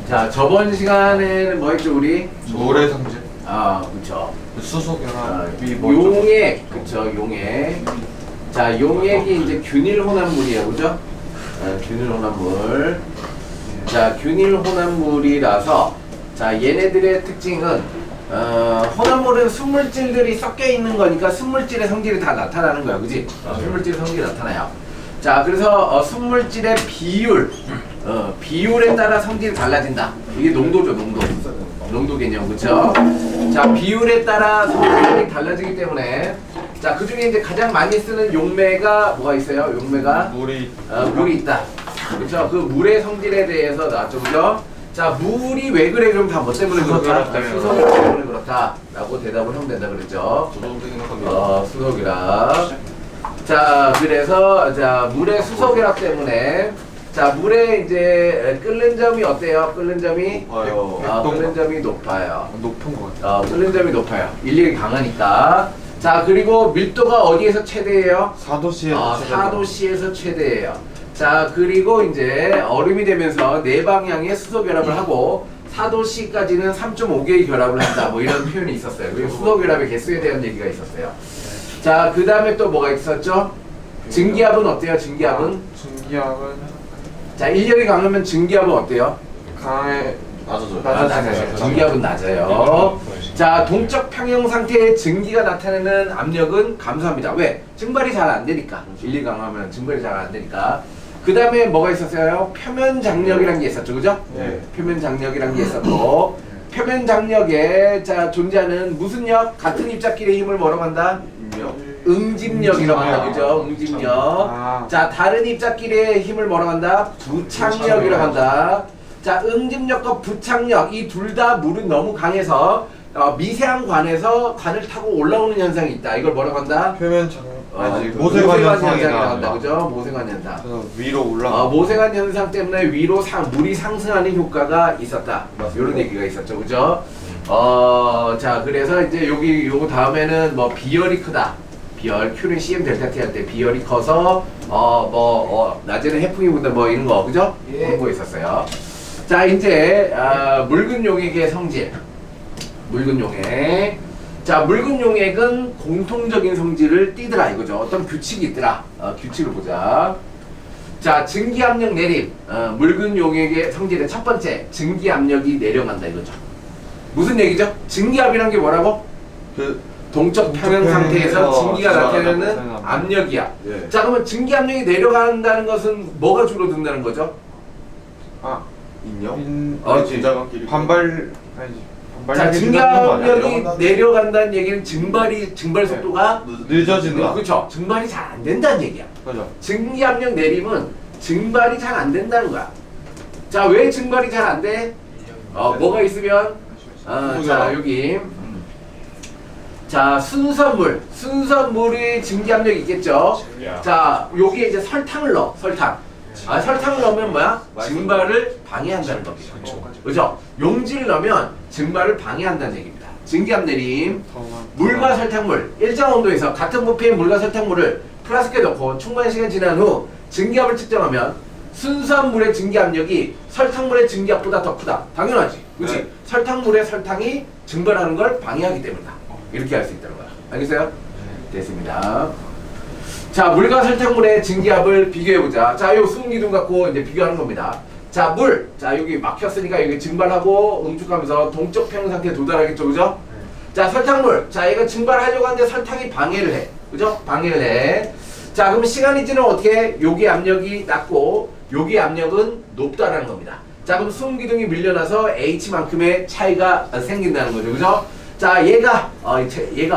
자, 저번 시간에는 뭐 했죠, 우리? 물의 성질. 아, 그쵸. 수소결합. 용액, 그쵸, 용액. 자, 용액이 이제 균일 혼합물이에요, 그죠? 균일 혼합물. 자, 균일 혼합물이라서, 자, 얘네들의 특징은, 혼합물은 순물질들이 섞여 있는 거니까 순물질의 성질이 다 나타나는 거야, 그지? 순물질의 성질이 나타나요. 자, 그래서 순물질의 비율, 비율에 따라 성질이 달라진다. 이게 농도죠, 농도. 농도 개념, 그쵸? 자, 비율에 따라 성질이 달라지기 때문에, 자, 그 중에 이제 가장 많이 쓰는 용매가 뭐가 있어요? 용매가? 물이 있다. 그쵸? 그 물의 성질에 대해서 나왔죠, 그죠? 자, 물이 왜 그래? 그럼 다 뭐 때문에 그렇다? 수소결합 때문에 그렇다. 라고 대답을 하면 된다 그랬죠? 수소결합. 자, 그래서, 자, 물의 수소결합 때문에, 자, 물에 이제 끓는 점이 어때요? 끓는 점이? 끓는 점이 높아요. 높은 것 같아요. 끓는 점이 높아요. 인력이 강하니까. 자, 그리고 밀도가 어디에서 최대예요? 4도씨에서 4도씨에서 최대예요. 자, 그리고 이제 얼음이 되면서 네 방향의 수소 결합을 하고 4도씨까지는 3.5개의 결합을 한다. 뭐 이런 표현이 있었어요. 그리고 수소 결합의 개수에 대한 얘기가 있었어요. 자, 그 다음에 또 뭐가 있었죠? 증기압은 어때요? 증기압은? 증기압은 자, 인력이 강하면 증기압은 어때요? 낮아져요. 증기압은 낮아요. 자, 동적 평형 상태의 증기가 나타내는 압력은 감소합니다. 왜? 증발이 잘 안 되니까. 인력이 강하면 증발이 잘 안 되니까. 그 다음에 뭐가 있었어요? 표면 장력이라는 게 있었죠, 그죠? 네. 표면 장력이라는 게 있었고, 표면 장력에 자 존재하는 무슨 력? 같은 입자끼리의 힘을 뭐라고 한다? 응집력이라고 한다, 그죠? 응집력. 자, 다른 입자끼리의 힘을 뭐라고 한다? 부착력이라고 한다. 자, 응집력과 부착력 이 둘 다 물은 너무 강해서 미세한 관에서 관을 타고 올라오는 현상이 있다. 이걸 뭐라고 한다? 표면 장력. 모세관 현상이라고 한다, 그죠? 모세관 현상. 그래서 위로 올라가. 모세관 현상 때문에 위로 물이 상승하는 효과가 있었다. 이런 얘기가 있었죠, 그죠? 자, 그래서 이제 요거 다음에는 뭐 비열이 크다. 비열, Q는 CM 델타 T 할 때 비열이 커서 낮에는 해풍이 분다 뭐 이런 거, 그죠? 그런 거 있었어요. 자, 이제 묽은 용액의 성질. 묽은 용액. 자, 묽은 용액은 공통적인 성질을 띠더라 이거죠. 어떤 규칙이 있더라. 규칙을 보자. 자, 증기압력 내림. 묽은 용액의 성질의 첫 번째, 증기압력이 내려간다 이거죠. 무슨 얘기죠? 증기압이란 게 뭐라고? 동적 평형 상태에서 증기가 나타내는 압력이야. 예. 자, 그러면 증기압력이 내려간다는 것은 뭐가 줄어든다는 거죠? 반발. 자, 증기압력이 내려간다는 얘기는 증발 속도가 늦어진다. 그렇죠. 증발이 잘 안 된다는 얘기야. 그죠. 증기압력 내림은 증발이 잘 안 된다는 거야. 자, 왜 증발이 잘 안 돼? 뭐가 있으면 자, 여기 자, 순선물의 증기압력이 있겠죠. 자, 여기에 이제 설탕을 넣어. 설탕을 넣으면 뭐야? 증발을 방해한다는 겁니다. 그죠? 용지를 넣으면 증발을 방해한다는 얘기입니다. 증기압 내림. 물과 설탕물, 일정 온도에서 같은 부피의 물과 설탕물을 플라스크에 넣고 충분한 시간 지난 후 증기압을 측정하면 순수한 증기압력이 설탕물의 증기압보다 더 크다. 당연하지. 그치? 네. 설탕물의 설탕이 증발하는 걸 방해하기 때문이다. 이렇게 할 수 있다는 거야. 알겠어요? 됐습니다. 자, 물과 설탕물의 증기압을 비교해보자. 자, 요 수은기둥 갖고 이제 비교하는 겁니다. 자, 물. 자, 여기 막혔으니까 여기 증발하고 응축하면서 동적 평형 상태에 도달하겠죠, 그죠? 자, 설탕물. 자, 얘가 증발하려고 하는데 설탕이 방해를 해. 그죠? 방해를 해. 자, 그럼 시간이 지나면 어떻게 해? 여기 압력이 낮고, 여기 압력은 높다라는 겁니다. 자, 그럼 수은기둥이 밀려나서 H만큼의 차이가 생긴다는 거죠, 그죠? 자, 얘가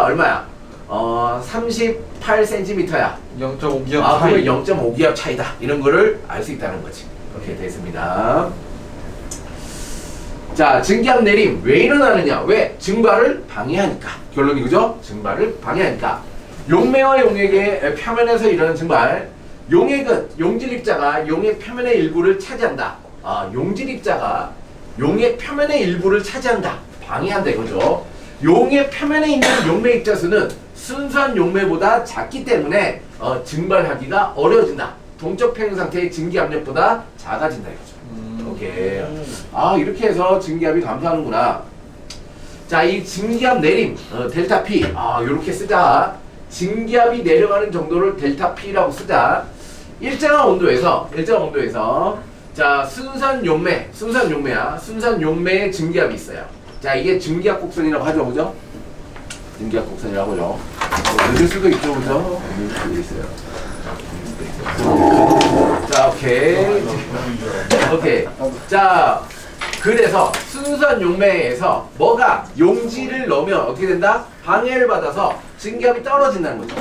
얼마야? 38cm야. 0.5기압 차이. 그러면 0.5기압 차이다. 이런 거를 알 수 있다는 거지. 이렇게 됐습니다. 자, 증기압 내림 왜 일어나느냐? 왜? 증발을 방해하니까. 결론이 그죠? 증발을 방해하니까. 용매와 용액의 표면에서 일어나는 증발. 용액은 용질입자가 용액 표면의 일부를 차지한다. 용질입자가 용액 표면의 일부를 차지한다. 방해한다 이거죠. 용액 표면에 있는 용매 입자수는 순수한 용매보다 작기 때문에 증발하기가 어려워진다. 동적 평형 상태의 증기압력보다 작아진다 이거죠. 오케이. 아, 이렇게 해서 증기압이 감소하는구나. 자, 이 증기압 내림, 델타 P. 아, 요렇게 쓰자. 증기압이 내려가는 정도를 델타 P라고 쓰자. 일정한 온도에서, 자, 순산 용매야. 순산 용매의 증기압이 있어요. 자, 이게 증기압 곡선이라고 하죠, 그죠? 증기압 곡선이라고 하죠. 늦을 수도 있죠, 그죠? 늦을 수도 있어요. 자, 오케이. 자, 그래서 순수한 용매에서 뭐가 용지를 넣으면 어떻게 된다? 방해를 받아서 증기압이 떨어진다는 거죠.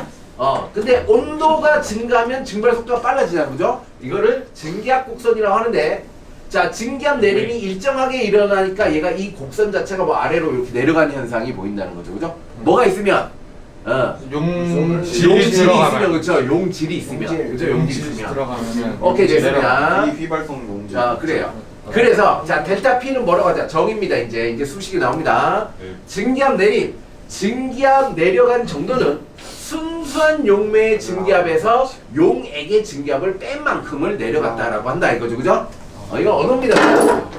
근데 온도가 증가하면 증발 속도가 빨라지잖아요, 그죠? 이거를 증기압 곡선이라고 하는데, 자, 증기압 내림이 일정하게 일어나니까 얘가 이 곡선 자체가 뭐 아래로 이렇게 내려가는 현상이 보인다는 거죠, 그죠? 뭐가 있으면 용질이 있으면, 그렇죠? 용질이 있으면, 그죠? 용질이 있으면. 들어가면 오케이, 됐습니다. 이 휘발성 용질. 자, 그래요. 그래서 자, 델타 P는 뭐라고 하자? 정입니다. 이제 수식이 나옵니다. 증기압 내림, 증기압 내려간 정도는 순수한 용매의 증기압에서 용액의 증기압을 뺀 만큼을 내려갔다라고 한다 이거죠, 그죠? 이거 언어입니다.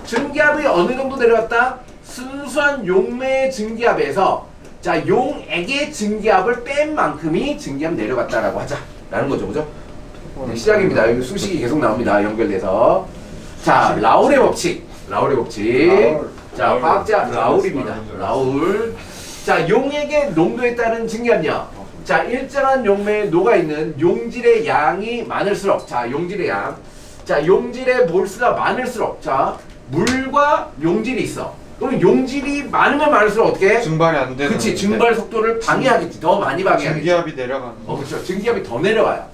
증기압이 어느 정도 내려갔다? 순수한 용매의 증기압에서 자, 용액의 증기압을 뺀 만큼이 증기압 내려갔다라고 하자라는 거죠, 그죠? 네, 시작입니다. 여기 수식이 계속 나옵니다. 연결돼서. 자, 라울의 법칙. 자, 과학자 라울입니다. 라울. 자, 용액의 농도에 따른 증기압력. 자, 일정한 용매에 녹아있는 용질의 양이 많을수록, 자, 용질의 양. 자, 용질의 몰수가 많을수록, 자, 물과 용질이 있어. 그럼 용질이 많으면 많을수록 어떻게? 증발이 안 되는. 그치, 증발 속도를 방해하겠지. 더 많이 방해하겠지. 증기압이 내려가는. 그렇죠. 증기압이 더 내려와요.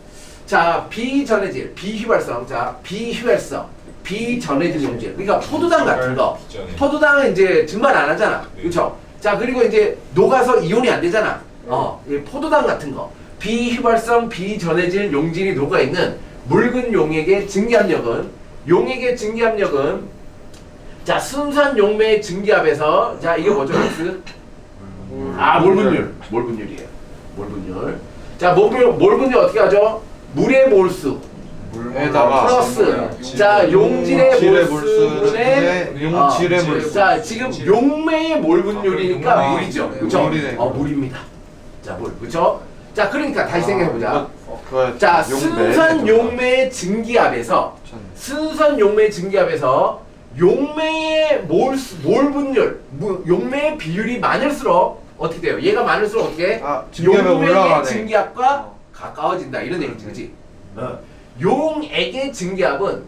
자, 비전해질, 비휘발성. 자, 비전해질 용질. 그러니까 포도당 같은 거. 포도당은 이제 증발 안 하잖아. 그렇죠? 자, 그리고 이제 녹아서 이온이 안 되잖아. 이 포도당 같은 거. 비휘발성, 비전해질 용질이 녹아 있는 묽은 용액의 증기압력은 자, 순수한 용매의 증기압에서 자, 이게 뭐죠? X? 몰분율이에요. 몰분율. 자, 몰분율 어떻게 하죠? 물의 몰수. 에다가 플러스 자, 용질의 몰수분의 용질의 몰수. 자, 지금 용매의 몰분율이니까 물이죠. 그렇죠? 물이네. 물입니다. 자, 물. 그렇죠? 자, 그러니까 다시 생각해 보자. 자, 용매. 순수한 용매의 증기압에서 용매의 몰분율, 용매의 비율이 많을수록 어떻게 돼요? 얘가 많을수록 어떻게? 증기압이 용매의 올라가네. 증기압과 가까워진다. 이런 얘기지, 그렇지? 용액의 증기압은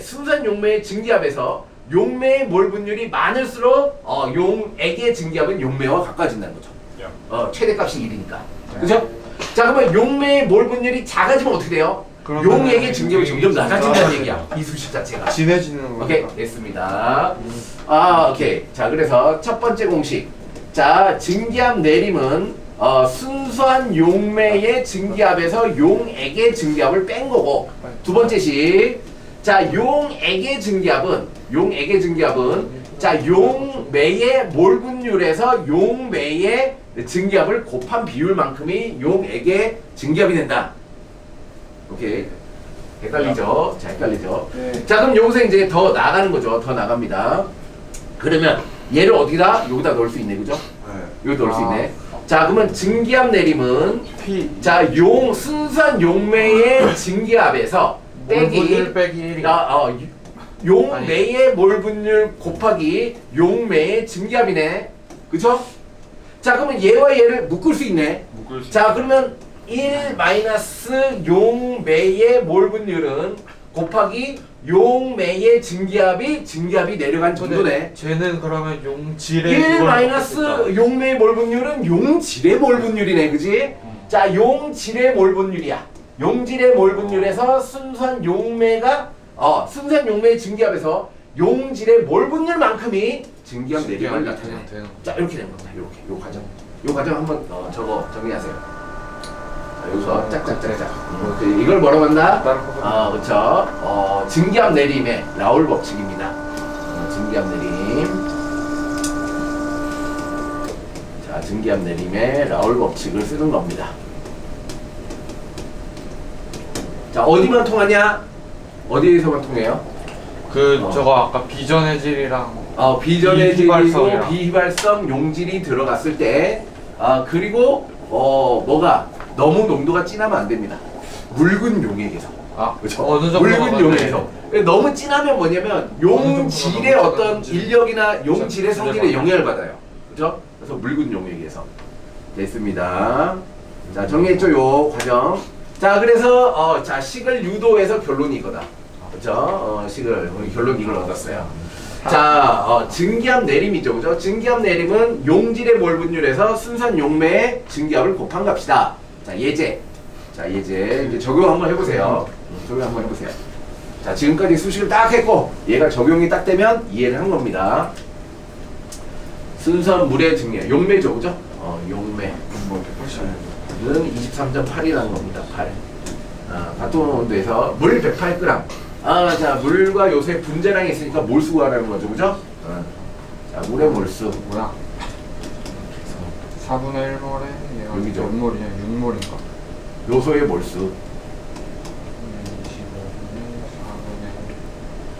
순수한 용매의 증기압에서 용매의 몰분율이 많을수록 용액의 증기압은 용매와 가까워진다는 거죠. 최대값이 1이니까. 그죠? 자, 그러면 용매의 몰분율이 작아지면 어떻게 돼요? 용액의 증기압이 점점 낮아진다는 얘기야. 이 수식 자체가. 진해지는 거. 오케이, 됐습니다. 오케이. 자, 그래서 첫 번째 공식. 자, 증기압 내림은 순수한 용매의 증기압에서 용액의 증기압을 뺀 거고, 두 번째 식. 자, 용액의 증기압은 자, 용매의 몰분율에서 용매의 증기압을 곱한 비율만큼이 용액의 증기압이 된다. 오케이. 헷갈리죠? 자, 헷갈리죠? 네. 자, 그럼 여기서 이제 더 나가는 거죠. 더 나갑니다. 그러면 얘를 어디다? 여기다 넣을 수 있네, 그죠? 여기 넣을 수 있네. 자, 그러면 증기압 내림은 자, 순수한 용매의 증기압에서 몰분율 빼기 1이 용매의 몰분율 곱하기 용매의 증기압이네. 그쵸? 자, 그러면 얘와 얘를 묶을 수 있네. 자, 그러면 1 마이너스 용매의 몰분율은 곱하기 용매의 증기압이 내려간 정도네. 쟤는 그러면 용질의 1 마이너스 용매의 몰분율은 용질의 몰분율이네, 그지? 자, 용질의 몰분율이야. 용질의 몰분율에서 순수한 용매의 증기압에서 용질의 몰분율만큼이 증기압 내림을 나타내. 자, 이렇게 된 겁니다. 이렇게 요 과정 한번 정리하세요. 자, 여기서 짝짝짝짝. 이걸 뭐라고 한다? 그렇죠. 증기압 내림의 라울 법칙입니다. 증기압 내림. 자, 증기압 내림의 라울 법칙을 쓰는 겁니다. 자, 어디만 통하냐? 어디에서만 통해요? 저거 아까 비전의 질이랑 비전의 질이고 비휘발성이랑. 비휘발성 용질이 들어갔을 때 그리고 뭐가 너무 농도가 진하면 안 됩니다. 묽은 용액에서. 그렇죠. 어느 정도 묽은 용액에서. 너무 진하면 뭐냐면 용질의 어떤 인력이나 용질의 성질에 영향을 받아요. 그렇죠? 그래서 묽은 용액에서 됐습니다. 자, 정리했죠, 요 과정. 자, 그래서 자, 식을 유도해서 결론이 이거다. 그렇죠? 식을 우리 결론 이걸 얻었어요. 자, 증기압 내림이죠, 그죠? 증기압 내림은 용질의 몰 분율에서 순산 용매의 증기압을 곱한 값이다. 자, 예제. 자, 예제 이제 적용 한번 해보세요. 적용 한번 해보세요. 자, 지금까지 수식을 딱 했고 얘가 적용이 딱 되면 이해를 한 겁니다. 순선 물의 증기압, 용매죠, 그죠? 용매. 는 23.8이라는 겁니다. 8. 같은 온도에서 물 108g. 자, 물과 요소의 분자량이 있으니까 몰수 구하라는 거죠, 그죠? 자, 물의 몰수. 뭐야? 4분의 1몰에 얘가 여기죠. 몇 몰이냐? 6몰인가? 요소의 몰수.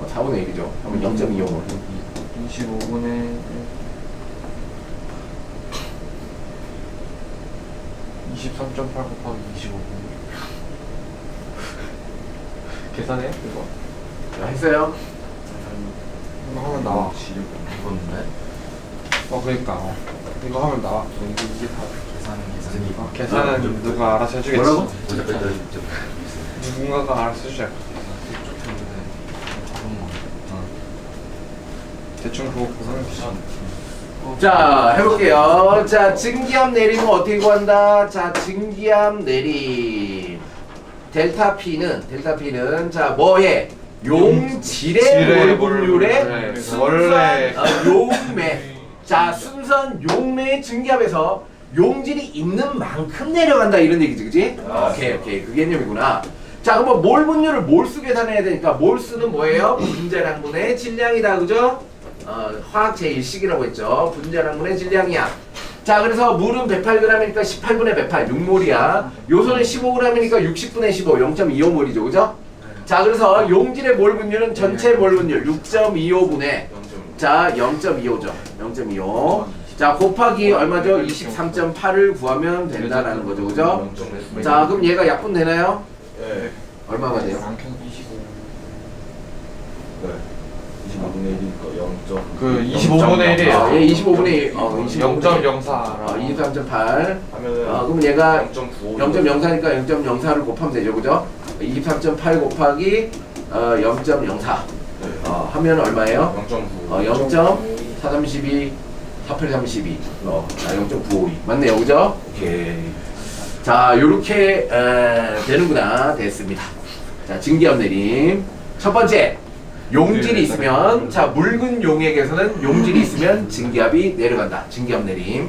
25분의 4분의 1이죠. 그러면 0.25몰. 25분의 1 23.8 곱하기 25분 계산해? 이거? 자, 했어요? 이거 하면 나와 그러니까 이거 하면 나와 이게 다 계산은 누가 알아서 해주겠지 뭐라고? 누군가가 알아서 해주자 대충 그거 계산해 자, 해볼게요. 자, 증기압 내림은 어떻게 구한다? 자, 증기압 내림. 델타 P는 자, 뭐해? 용질의 몰 분율의 원래 용매. 자, 순선 용매의 증기압에서 용질이 있는 만큼 내려간다 이런 얘기지, 그지? 오케이, 그 개념이구나. 자, 그러면 몰 분율을 몰수 계산해야 되니까 몰수는 뭐예요? 분자량분의 질량이다, 그죠? 화학 제1식이라고 했죠. 분자량분의 질량이야. 자, 그래서 물은 108g이니까 18분의 108, 6몰이야. 요소는 15g이니까 60분의 15, 0.25몰이죠, 그죠? 자, 그래서 용질의 몰 분율은 전체 몰 분율 6.25분의 자, 0.25죠. 0.25. 자, 곱하기 얼마죠? 23.8을 구하면 된다라는 거죠, 그죠? 자, 그럼 얘가 약분 되나요? 네. 얼마가 돼요? 안 켜서 25 네. 25분의 1이니까 0. 그 25분의 1이에요. 얘 25분의 1, 0.04 23.8. 하면은 그럼 얘가 0.95. 0.04니까 0.04를 곱하면 되죠, 그죠? 23.8 곱하기 0.04. 하면 얼마예요? 0.9. 0.432, 4832. 0.952. 맞네요, 그죠? 오케이. 자, 요렇게 되는구나. 됐습니다. 자, 증기압 내림. 첫 번째. 용질이 있으면 자, 묽은 용액에서는 용질이 있으면 증기압이 내려간다. 증기압 내림.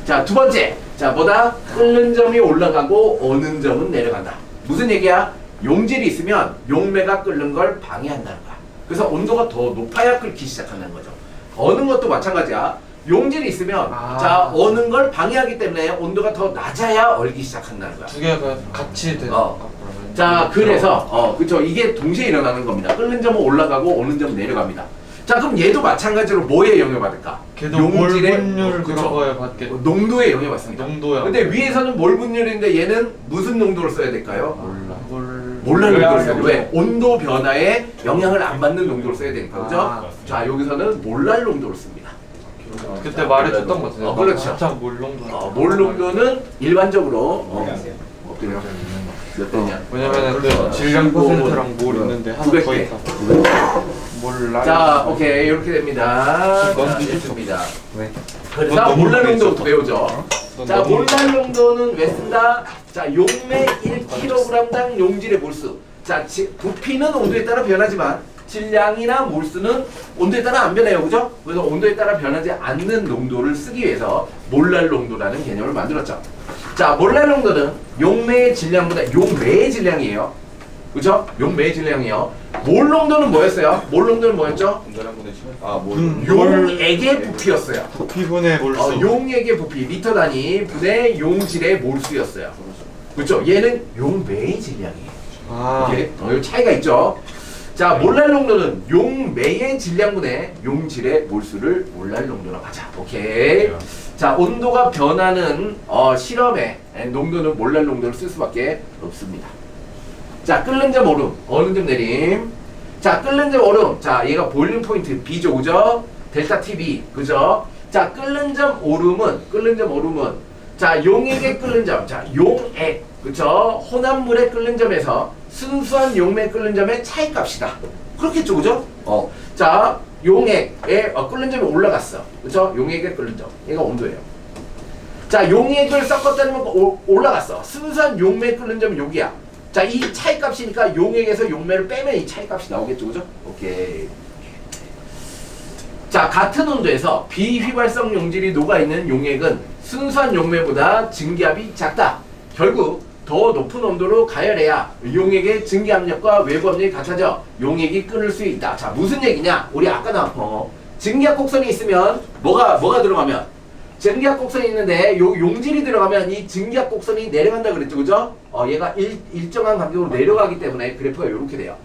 자, 두 번째. 자, 뭐다? 끓는 점이 올라가고 어는 점은 내려간다. 무슨 얘기야? 용질이 있으면 용매가 끓는 걸 방해한다는 거야. 그래서 온도가 더 높아야 끓기 시작한다는 거죠. 어는 것도 마찬가지야. 용질이 있으면 자, 어는 걸 방해하기 때문에 온도가 더 낮아야 얼기 시작한다는 거야. 두 개가 같이 되는 자, 그래서 그쵸, 이게 동시에 일어나는 겁니다. 끓는 점은 올라가고 오는 점은 내려갑니다. 자, 그럼 얘도 마찬가지로 뭐에 영향받을까? 걔도 몰 분율 그런 거에 받겠 농도에 영향받습니다. 농도야. 근데 위에서는 몰 분율인데 얘는 무슨 농도를 써야 될까요? 몰라 몰라 농도를 써야 돼. 왜? 온도 변화에 영향을 안 받는 농도를 써야 되니까, 그죠? 자, 여기서는 몰랄 농도를 씁니다. 그때 말해줬던 것 같아요. 그렇죠. 한창 몰 농도. 몰 농도는 일반적으로 어때요? 몇 대냐? 왜냐면은 그 질량 퍼센트랑 몰 있는데 하나 더 900대. 있다. 몰라. 자, 오케이, 이렇게 됩니다. 자, 됐습니다. 그래서 몰랄 농도부터 배우죠. 자, 몰랄 농도는 왜 쓴다? 자, 용매 1kg당 용질의 몰수. 자, 부피는 온도에 따라 변하지만 질량이나 몰수는 온도에 따라 안 변해요, 그죠? 그래서 온도에 따라 변하지 않는 농도를 쓰기 위해서 몰랄 농도라는 개념을 만들었죠. 자, 몰랄 농도는 용매의 질량보다 용매의 질량이에요. 그죠? 용매의 질량이요. 몰 농도는 뭐였어요? 몰 농도는 뭐였죠? 용액의 부피였어요. 부피분의 몰수. 용액의 부피, 리터 단위 분의 용질의 몰수였어요. 그렇죠? 얘는 용매의 질량이에요. 아. 이게 차이가 있죠. 자, 몰랄 농도는 용매의 질량분의 용질의 몰수를 몰랄 농도라고 하자. 오케이. 자, 온도가 변하는 실험의 농도는 몰랄 농도를 쓸 수밖에 없습니다. 자, 끓는 점 오름, 어느 점 내림. 자, 끓는 점 오름. 자, 얘가 보일링 포인트 B죠, 그죠? 델타 TV, 그죠? 자, 끓는 점 오름은, 자, 용액의 끓는 점, 자, 용액, 그죠? 혼합물의 끓는 점에서 순수한 용매 끓는 점의 차이값이다. 그렇겠죠, 그죠? 자, 용액의 끓는 점이 올라갔어, 그죠? 용액의 끓는 점, 얘가 온도예요. 자, 용액을 섞었다는 건 올라갔어. 순수한 용매 끓는 점은 여기야. 자, 이 차이값이니까 용액에서 용매를 빼면 이 차이값이 나오겠죠, 그죠? 오케이. 자, 같은 온도에서 비휘발성 용질이 녹아있는 용액은 순수한 용매보다 증기압이 작다. 결국 더 높은 온도로 가열해야 용액의 증기압력과 외부 압력이 같아져 용액이 끓을 수 있다. 자, 무슨 얘기냐? 우리 아까 나왔고 증기압 곡선이 있으면 뭐가 들어가면 증기압 곡선이 있는데 요 용질이 들어가면 이 증기압 곡선이 내려간다 그랬죠, 그죠? 얘가 일정한 간격으로 내려가기 때문에 그래프가 이렇게 돼요.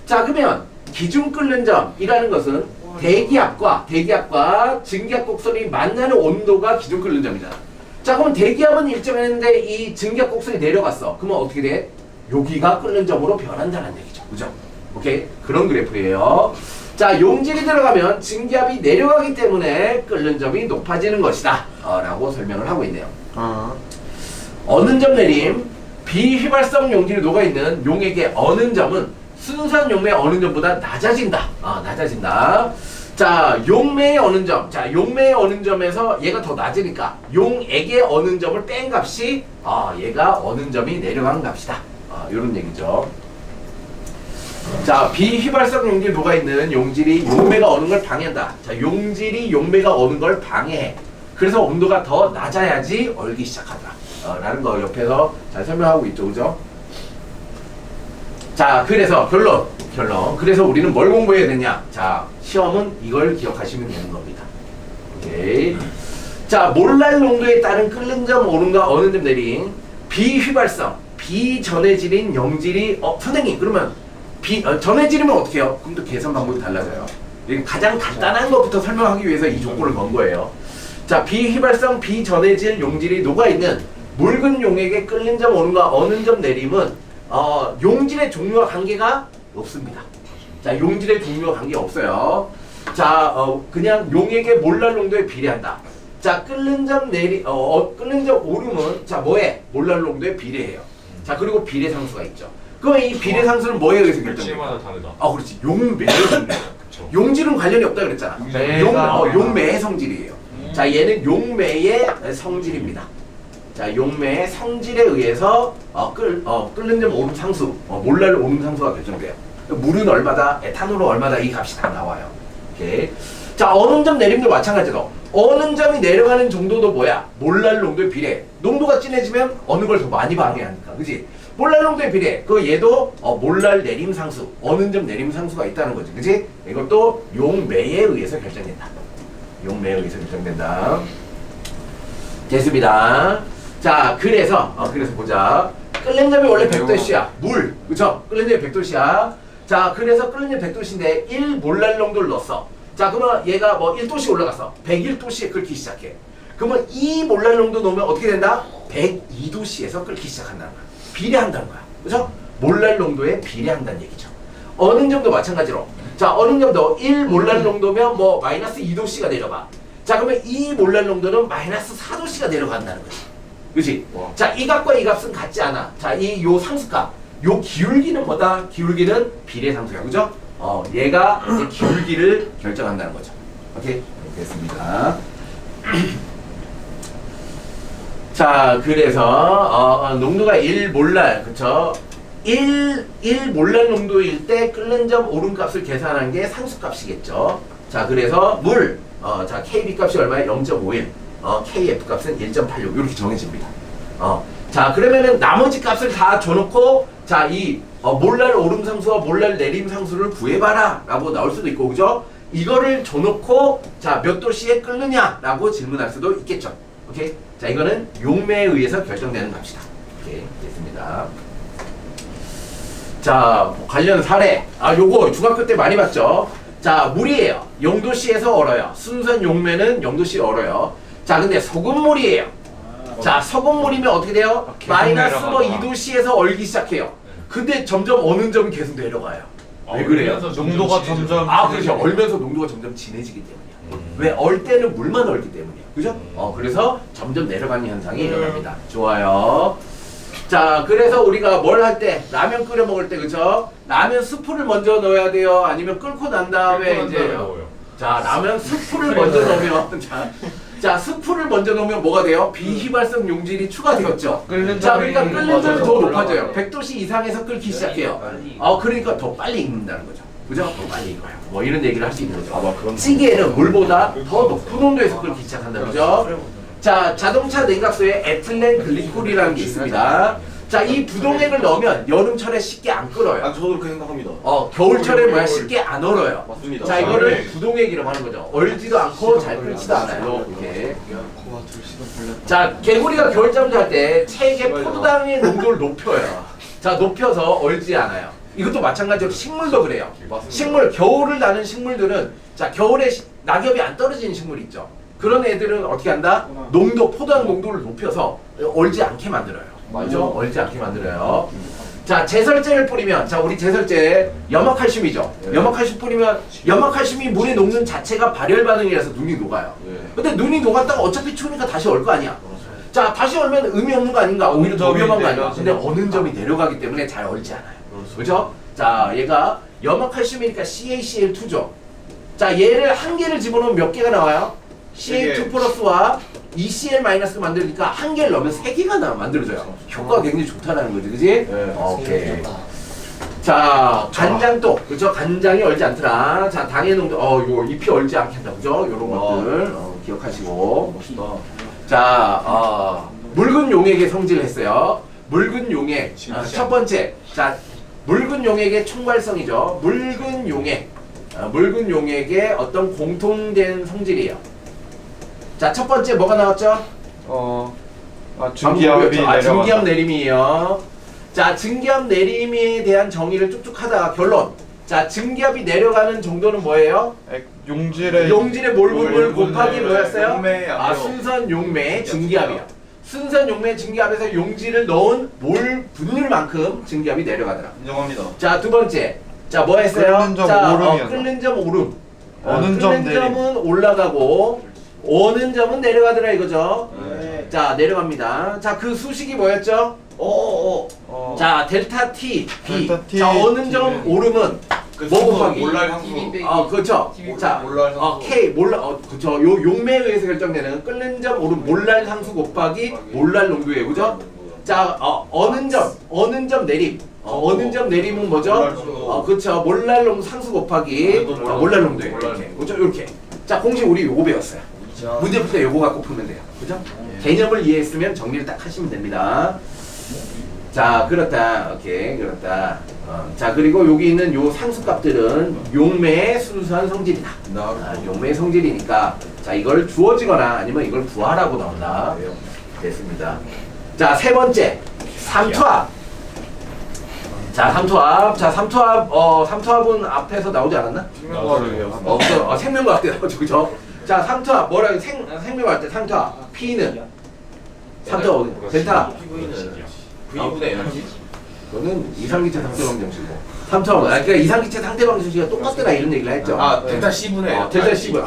자, 그러면 기준 끓는 점이라는 것은 대기압과 증기압 곡선이 만나는 온도가 기준 끓는 점이잖아. 자, 그럼 대기압은 일정했는데 이 증기압 곡선이 내려갔어. 그러면 어떻게 돼? 여기가 끓는 점으로 변한다는 얘기죠, 그죠? 오케이, 그런 그래프예요. 자, 용질이 들어가면 증기압이 내려가기 때문에 끓는 점이 높아지는 것이다 라고 설명을 하고 있네요. 어는 점 내림, 비휘발성 용질이 녹아있는 용액의 어는 점은 순수한 용매의 어는 점보다 낮아진다. 낮아진다. 자, 용매의 어는 점. 자, 용매의 어는 점에서 얘가 더 낮으니까 용액의 어는 점을 뺀 값이 얘가 어는 점이 내려간 값이다. 이런 얘기죠. 자, 비휘발성 용질이 녹아있는 용질이 용매가 어는 걸 방해한다. 자, 용질이 용매가 어는 걸 방해해. 그래서 온도가 더 낮아야지 얼기 시작하더라. 라는 거 옆에서 잘 설명하고 있죠, 그죠? 자, 그래서 결론. 그래서 우리는 뭘 공부해야 되냐? 자, 시험은 이걸 기억하시면 되는 겁니다. 오케이. 자, 몰랄 농도에 따른 끓는 점 오름과 어는 점 내림, 비휘발성, 비전해질인 영질이 선생님 그러면 전해질이면 어떻게 해요? 그럼 또 계산 방법이 달라져요. 가장 간단한 것부터 설명하기 위해서 이 조건을 건 거예요. 자, 비휘발성, 비전해질 용질이 녹아있는 묽은 용액의 끓는 점 오름과 어는 점 내림은 용질의 종류와 관계가 없습니다. 자, 용질의 종류와 관계 없어요. 자, 그냥 용액의 몰랄 농도에 비례한다. 자, 끓는 점 오름은 자, 뭐에? 몰랄 농도에 비례해요. 자, 그리고 비례상수가 있죠. 그럼 이 비례상수는 뭐에 의해서 결정돼요? 다르다. 그렇지. 용매의 성질. 용질은 관련이 없다 그랬잖아. 용매의 성질이에요. 자, 얘는 용매의 성질입니다. 자, 용매의 성질에 의해서 끓는 점 오름 상수, 몰랄 오름 상수가 결정돼요. 물은 얼마다, 에탄올은 얼마다, 이 값이 다 나와요. 오케이. 자, 어는 점 내림도 마찬가지로 어는 점이 내려가는 정도도 뭐야? 몰랄 농도에 비례해. 농도가 진해지면 어느 걸 더 많이 방해하니까, 그지? 몰랄 농도에 비례해. 얘도 몰랄 내림 상수, 어는 점 내림 상수가 있다는 거지, 그지? 이것도 용매에 의해서 결정된다. 용매에 의해서 결정된다. 됐습니다. 자, 그래서 보자. 끓는 점이 원래 100도씨야. 물, 그쵸? 끓는 점이 100도씨야. 자, 그래서 끓는 점 100도씨인데 1몰랄 농도를 넣었어. 자, 그러면 얘가 1도씨 올라갔어. 101도씨에 끓기 시작해. 그러면 2몰랄 농도 넣으면 어떻게 된다? 102도씨에서 끓기 시작한다는 거야. 비례한다는 거야. 그죠? 몰랄 농도에 비례한다는 얘기죠. 어는 점도 마찬가지로. 자, 어는 점도 1몰랄 농도면 마이너스 2도씨가 내려가. 자, 그러면 2몰랄 농도는 마이너스 4도씨가 내려간다는 거지. 그치? 자, 이 값과 이 값은 같지 않아. 자, 요 상수값. 요 기울기는 뭐다? 기울기는 비례상수야. 그죠? 얘가 이제 기울기를 결정한다는 거죠. 오케이? 됐습니다. 자, 그래서 농도가 1몰랄, 그쵸? 1몰랄 농도일 때 끓는 점 오름값을 계산한 게 상수값이겠죠. 자, 그래서 물, 자, KB 값이 얼마예요? 0.51. KF 값은 1.86 이렇게 정해집니다. 자, 그러면은 나머지 값을 다 줘놓고 자, 이 몰랄 오름 상수와 몰랄 내림 상수를 구해봐라 라고 나올 수도 있고, 그죠? 이거를 줘놓고 자, 몇 도씨에 끓느냐 라고 질문할 수도 있겠죠. 오케이? 자, 이거는 용매에 의해서 결정되는 값이다. 오케이, 됐습니다. 자, 관련 사례. 요거 중학교 때 많이 봤죠? 자, 물이에요. 0도씨에서 얼어요. 순선 용매는 0도씨 얼어요. 자, 근데 소금물이에요. 자, 소금물이면 어떻게 돼요? 계속 마이너스 뭐 내려가다가. 2도씨에서 얼기 시작해요. 근데 점점 어는 점이 계속 내려가요. 왜 그래요? 농도가 점점 그렇죠. 얼면서 농도가 점점 진해지기 때문이야. 왜? 얼 때는 물만 얼기 때문이야. 그죠? 그래서 점점 내려가는 현상이 일어납니다. 좋아요. 자, 그래서 우리가 뭘 할 때, 라면 끓여 먹을 때, 그죠? 라면 스프를 먼저 넣어야 돼요? 아니면 끓고 난 다음에 이제. 자, 라면 스프를 먼저 넣으면, 자, 스프를 먼저 넣으면 뭐가 돼요? 비휘발성 용질이 추가되었죠. 자, 그러니까 끓는 점이 더 높아져요. 100도씨 이상에서 끓기 시작해요. 그러니까 더 빨리 익는다는 거죠. 그죠? 더 빨리 익어요. 뭐 이런 얘기를 할 수 있는 거죠. 찌개는 물보다 더 높은 온도에서 끓기 시작한다. 그죠? 자, 자동차 냉각수에 에틸렌 글리콜이라는 게 있습니다. 자, 이 부동액을 넣으면 여름철에 쉽게 안 끓어요. 저도 그렇게 생각합니다. 겨울철에 뭐야 쉽게 안 얼어요. 맞습니다. 자, 이거를 부동액이라고 하는 거죠. 얼지도 않고 잘 끓지도 않아요. 이렇게. 자, 개구리가 겨울잠 잘 때 체액의 포도당의 농도를 높여요. 자, 높여서 얼지 않아요. 이것도 마찬가지로 식물도 그래요. 식물, 겨울을 나는 식물들은 자, 겨울에 낙엽이 안 떨어지는 식물 있죠. 그런 애들은 어떻게 한다? 포도당 농도를 높여서 얼지 않게 만들어요. 그죠? 얼지 않게 만들어요. 자, 제설제를 뿌리면, 자, 우리 제설제 염화칼슘이죠. 염화칼슘 뿌리면 염화칼슘이 물에 녹는 자체가 발열 반응이라서 눈이 녹아요. 근데 눈이 녹았다가 어차피 추우니까 다시 얼 거 아니야. 자, 다시 얼면 의미 없는 거 아닌가? 오히려 더 위험한 거 아닌가? 근데 어는 점이 내려가기 때문에 잘 얼지 않아요. 그죠? 자, 얘가 염화칼슘이니까 CaCl2죠. 자, 얘를 한 개를 집어넣으면 몇 개가 나와요? CA2 플러스와 ECl-를 만들니까 한 개를 넣으면 세 개가 만들어져요. 효과가 굉장히 좋다는 거지, 그지? 오케이. 자, 간장도, 그죠? 간장이 얼지 않더라. 자, 당의 농도, 요 잎이 얼지 않겠다, 그죠? 요런 것들, 기억하시고. 멋있다. 자, 묽은 용액의 성질을 했어요. 묽은 용액. 첫 번째. 자, 묽은 용액의 총괄성이죠. 묽은 용액. 묽은 용액의 어떤 공통된 성질이에요. 자, 첫 번째 뭐가 나왔죠? 증기압이 증기압 내림이에요. 자, 증기압 내림에 대한 정의를 쭉쭉 하다가 결론. 자, 증기압이 내려가는 정도는 뭐예요? 용질의 몰분율 곱하기 뭐였어요? 용매압이요. 순선 용매 증기압이요. 순선 용매 증기압에서 용질을 넣은 몰 분율만큼 증기압이 내려가더라. 인정합니다. 자, 두 번째. 자, 뭐 했어요? 끓는 점 자, 오름이었나? 끓는 점 오름. 어는 점 끓는 내림. 점은 올라가고 오는 점은 내려가더라 이거죠. 자, 내려갑니다. 자, 그 수식이 뭐였죠? 자, 델타 T, B. 델타 T, 자, 어는 T. 점 오름은 그 뭐 순서 곱하기? 몰랄 향수. 그렇죠. 자, 몰랄 상수. K 그렇죠. 요 용매에 의해서 결정되는 끓는 점 오름 몰랄 상수 곱하기 몰랄 농도예요. 그죠? 자, 어는 점 내림. 어는 점 내림은 뭐죠? 그렇죠. 몰랄 농도 상수 곱하기 몰랄 농도예요. 이렇게. 그렇죠? 이렇게. 자, 공식 우리 요거 배웠어요. 문제 풀 때 요거 갖고 풀면 돼요. 그죠? 개념을 이해했으면 정리를 딱 하시면 됩니다. 자, 그렇다. 오케이, 그렇다. 자, 그리고 여기 있는 요 상수값들은 용매의 순수한 성질이다. 용매의 성질이니까 자, 이걸 주어지거나 아니면 이걸 구하라고 나온다. 됐습니다. 자, 세 번째. 삼투압. 자, 삼투압. 자, 삼투압은 앞에서 나오지 않았나? 생명과학 때 나오죠. 그죠? 자, 삼투압. 뭐라고 생명과학 때 삼투압. P는 삼투압 델타. V분의 에너지. 그거는 이상기체 상대방정식이고. 삼투압. 그러니까 이상기체 상대방정식이 똑같더라 이런 얘기를 했죠. 델타 C분의 델타 C분.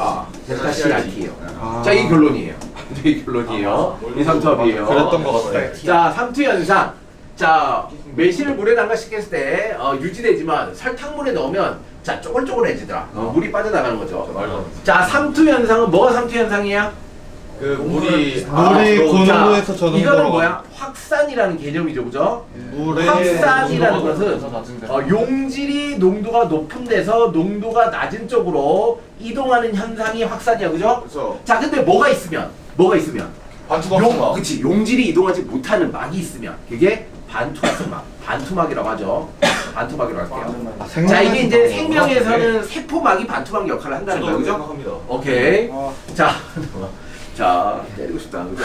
델타 C RT예요. 자, 이 결론이에요. 이 결론이에요. 이 삼투압이에요. 그랬던 것 같아요. 자, 삼투 현상. 자, 매실을 물에 담가시켰을 때 유지되지만 설탕물에 넣으면 자, 쪼글쪼글해지더라. 물이 빠져나가는 거죠. 자, 삼투 현상은 뭐가 삼투 현상이야? 그 물이 고농도에서 저농도로 이거는 뭐야? 확산이라는 개념이죠, 그죠? 확산이라는 것은 용질이 농도가 높은 데서 농도가 낮은 쪽으로 이동하는 현상이 확산이야, 그죠? 그렇죠. 자, 근데 뭐가 있으면 반투각성막. 그치, 용질이 이동하지 못하는 막이 있으면 그게 반투각성막, 반투막이라고 하죠. 반투막이라고 할게요. 자, 이게 이제 생명에서는 세포막이 반투막 역할을 한다는 거예요, 그죠? 생각합니다. 오케이. 자, 때리고 싶다. 그죠?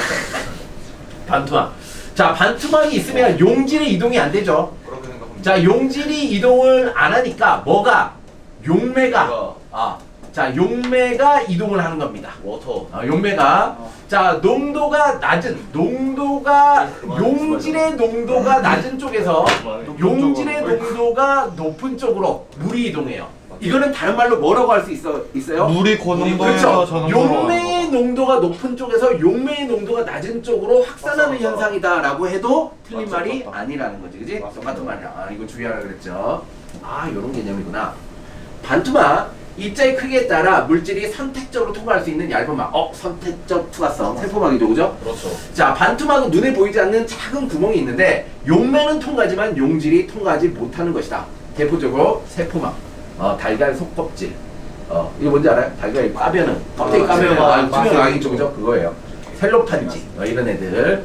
반투막. 자, 반투막이 있으면 용질의 이동이 안 되죠. 그렇게 생각합니다. 자, 용질이 이동을 안 하니까 뭐가? 용매가 자, 용매가 이동을 하는 겁니다. 워터. 용매가 자, 농도가 낮은 용질의 농도가 낮은 쪽에서 용질의 농도가 높은 쪽으로 물이 이동해요. 이거는 다른 말로 뭐라고 할 수 있어요? 물이 고농도에서 그렇죠. 용매의 농도가 높은 쪽에서 용매의 농도가 낮은 쪽으로 확산하는 현상이다라고 해도 틀린 말이 아니라는 거지, 그지? 똑같은 말이야. 이거 주의하라 그랬죠. 이런 개념이구나. 반투막 입자의 크기에 따라 물질이 선택적으로 통과할 수 있는 얇은 막. 선택적 투과성. 세포막이죠, 그죠? 그렇죠. 자, 반투막은 눈에 보이지 않는 작은 구멍이 있는데 용매는 통과하지만 용질이 통과하지 못하는 것이다. 대표적으로 세포막, 달걀 속껍질. 이거 뭔지 알아요? 달걀 까면은 껍데기 까면은 투명하겠죠, 그죠? 그거예요. 셀로판지 이런 애들.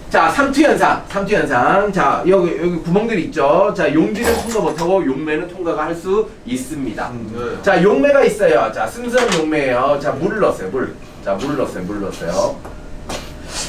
자, 삼투현상. 자, 여기 구멍들이 있죠. 자, 용질은 통과 못하고 용매는 통과가 할 수 있습니다. 자, 용매가 있어요. 자, 순수한 용매예요. 자, 물을 넣었어요. 물을 넣었어요.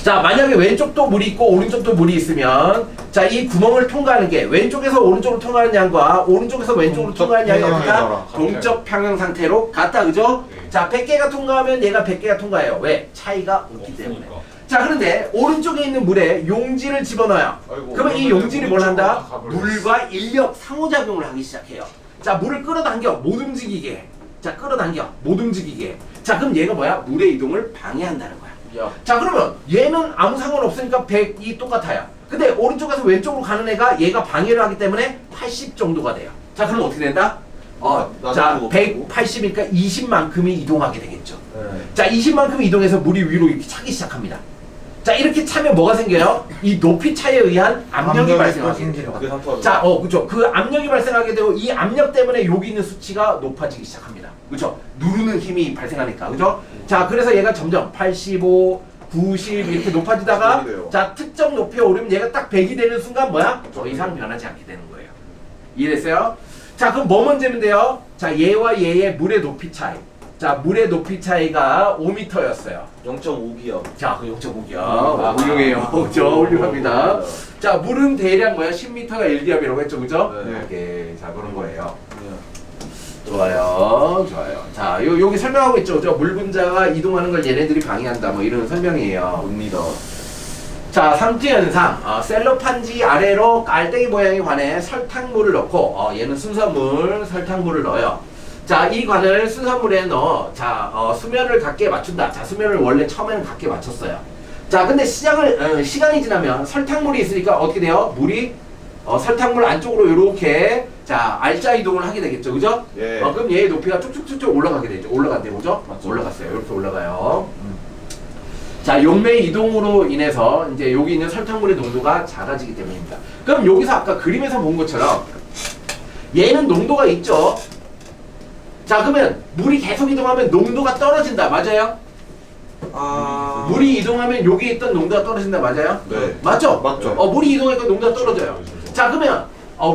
자, 만약에 왼쪽도 물이 있고 오른쪽도 물이 있으면 자, 이 구멍을 통과하는 게 왼쪽에서 오른쪽으로 통과하는 양과 오른쪽에서 왼쪽으로 통과하는 양이 어떻다? 동적 평형 상태로 같다, 그죠? 자, 100개가 통과하면 얘가 100개가 통과해요. 왜? 차이가 없기 때문에. 자, 그런데 오른쪽에 있는 물에 용질을 집어넣어요. 그러면 이 용질이 뭘 한다? 물과 인력 상호작용을 하기 시작해요. 자, 물을 끌어당겨 못 움직이게. 자, 자, 그럼 얘가 뭐야? 물의 이동을 방해한다는 거야. 자, 그러면 얘는 아무 상관없으니까 100이 똑같아요. 근데 오른쪽에서 왼쪽으로 가는 애가 얘가 방해를 하기 때문에 80 정도가 돼요. 자, 그럼 어떻게 된다? 자, 180이니까 20만큼이 이동하게 되겠죠. 자, 20만큼 이동해서 물이 위로 이렇게 차기 시작합니다. 자, 이렇게 차면 뭐가 생겨요? 이 높이 차에 의한 압력이 발생하게 돼요. 자, 그죠. 그 압력이 발생하게 되고 이 압력 때문에 여기 있는 수치가 높아지기 시작합니다. 그죠? 누르는 힘이 발생하니까. 그죠? 자, 그래서 얘가 점점 85, 90 이렇게 높아지다가 자, 특정 높이에 오르면 얘가 딱 100이 되는 순간 뭐야? 더 이상 변하지 않게 되는 거예요. 이해됐어요? 자, 그럼 뭐 먼저면 돼요? 자, 얘와 얘의 물의 높이 차이. 자, 물의 높이 차이가 5m였어요. 0.5기압. 자, 그 0.5기압. 훌륭해요. 그죠? 훌륭합니다. 자, 물은 대략 뭐야? 10m가 1기압이라고 했죠, 그죠? 네. 자, 그런 거예요. 좋아요. 자, 여기 설명하고 있죠, 그죠? 물 분자가 이동하는 걸 얘네들이 방해한다, 뭐 이런 설명이에요. 옵니다. 자, 삼투현상. 셀로판지 아래로 깔때기 모양의 관에 설탕물을 넣고, 얘는 순수물, 설탕물을 넣어요. 자, 이 관을 순수물에 넣어, 자, 수면을 갖게 맞춘다. 자, 수면을 원래 처음에는 갖게 맞췄어요. 자, 근데 시간이 지나면 설탕물이 있으니까 어떻게 돼요? 물이, 설탕물 안쪽으로 이렇게, 자, 알짜 이동을 하게 되겠죠, 그죠? 예. 그럼 얘의 높이가 쭉쭉쭉쭉 올라가게 되죠. 올라간대요, 그죠? 올라갔어요. 이렇게 올라가요. 자, 용매의 이동으로 인해서 이제 여기 있는 설탕물의 농도가 작아지기 때문입니다. 그럼 여기서 아까 그림에서 본 것처럼 얘는 농도가 있죠. 자, 그러면 물이 계속 이동하면 농도가 떨어진다. 맞아요? 물이 이동하면 여기 있던 농도가 떨어진다. 맞아요? 네. 맞죠? 맞죠. 물이 이동하니까 농도가 떨어져요. 자, 그러면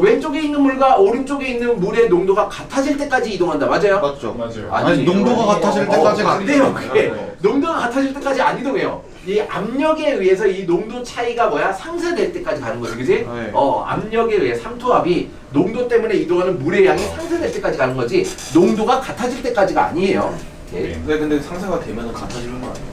왼쪽에 있는 물과 오른쪽에 있는 물의 농도가 같아질 때까지 이동한다. 맞아요? 맞죠. 아니, 농도가 같아질 때까지가 안 돼요. 그게 농도가 같아질 때까지 안 이동해요. 이 압력에 의해서 이 농도 차이가 뭐야? 상쇄될 때까지 가는 거지, 그지? 네. 압력에 의해 삼투압이 농도 때문에 이동하는 물의 양이 상쇄될 때까지 가는 거지 농도가 같아질 때까지가 아니에요. 오케이? 근데 상세가 되면은 같아지는 거 아니에요?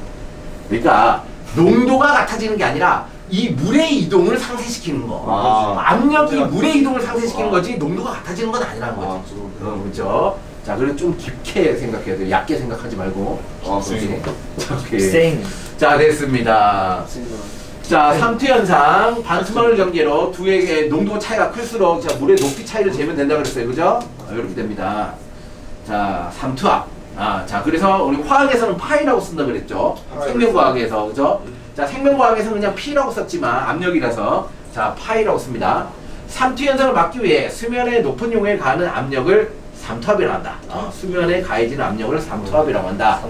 그러니까 농도가 같아지는 게 아니라 이 물의 이동을 상쇄시키는 거. 압력이 물의 이동을 상쇄시키는 거지 농도가 같아지는 건 아니라는 거지. 그렇죠? 자, 그래서 좀 깊게 생각해야 돼요. 얕게 생각하지 말고. 오케이. 자, 됐습니다. 자, 삼투현상 반투막을 전개로 두 개의 농도 차이가 클수록 자, 물의 높이 차이를 재면 된다 그랬어요. 그죠? 이렇게 됩니다. 자, 삼투압. 자, 그래서 우리 화학에서는 파이라고 쓴다 그랬죠. 생명과학에서. 그죠? 자, 생명과학에서는 그냥 P라고 썼지만 압력이라서 자, 파이라고 씁니다. 삼투현상을 막기 위해 수면의 높은 용에 가하는 압력을 삼투압이라고 한다. 수면에 가해지는 압력을 삼투압이라고 한다.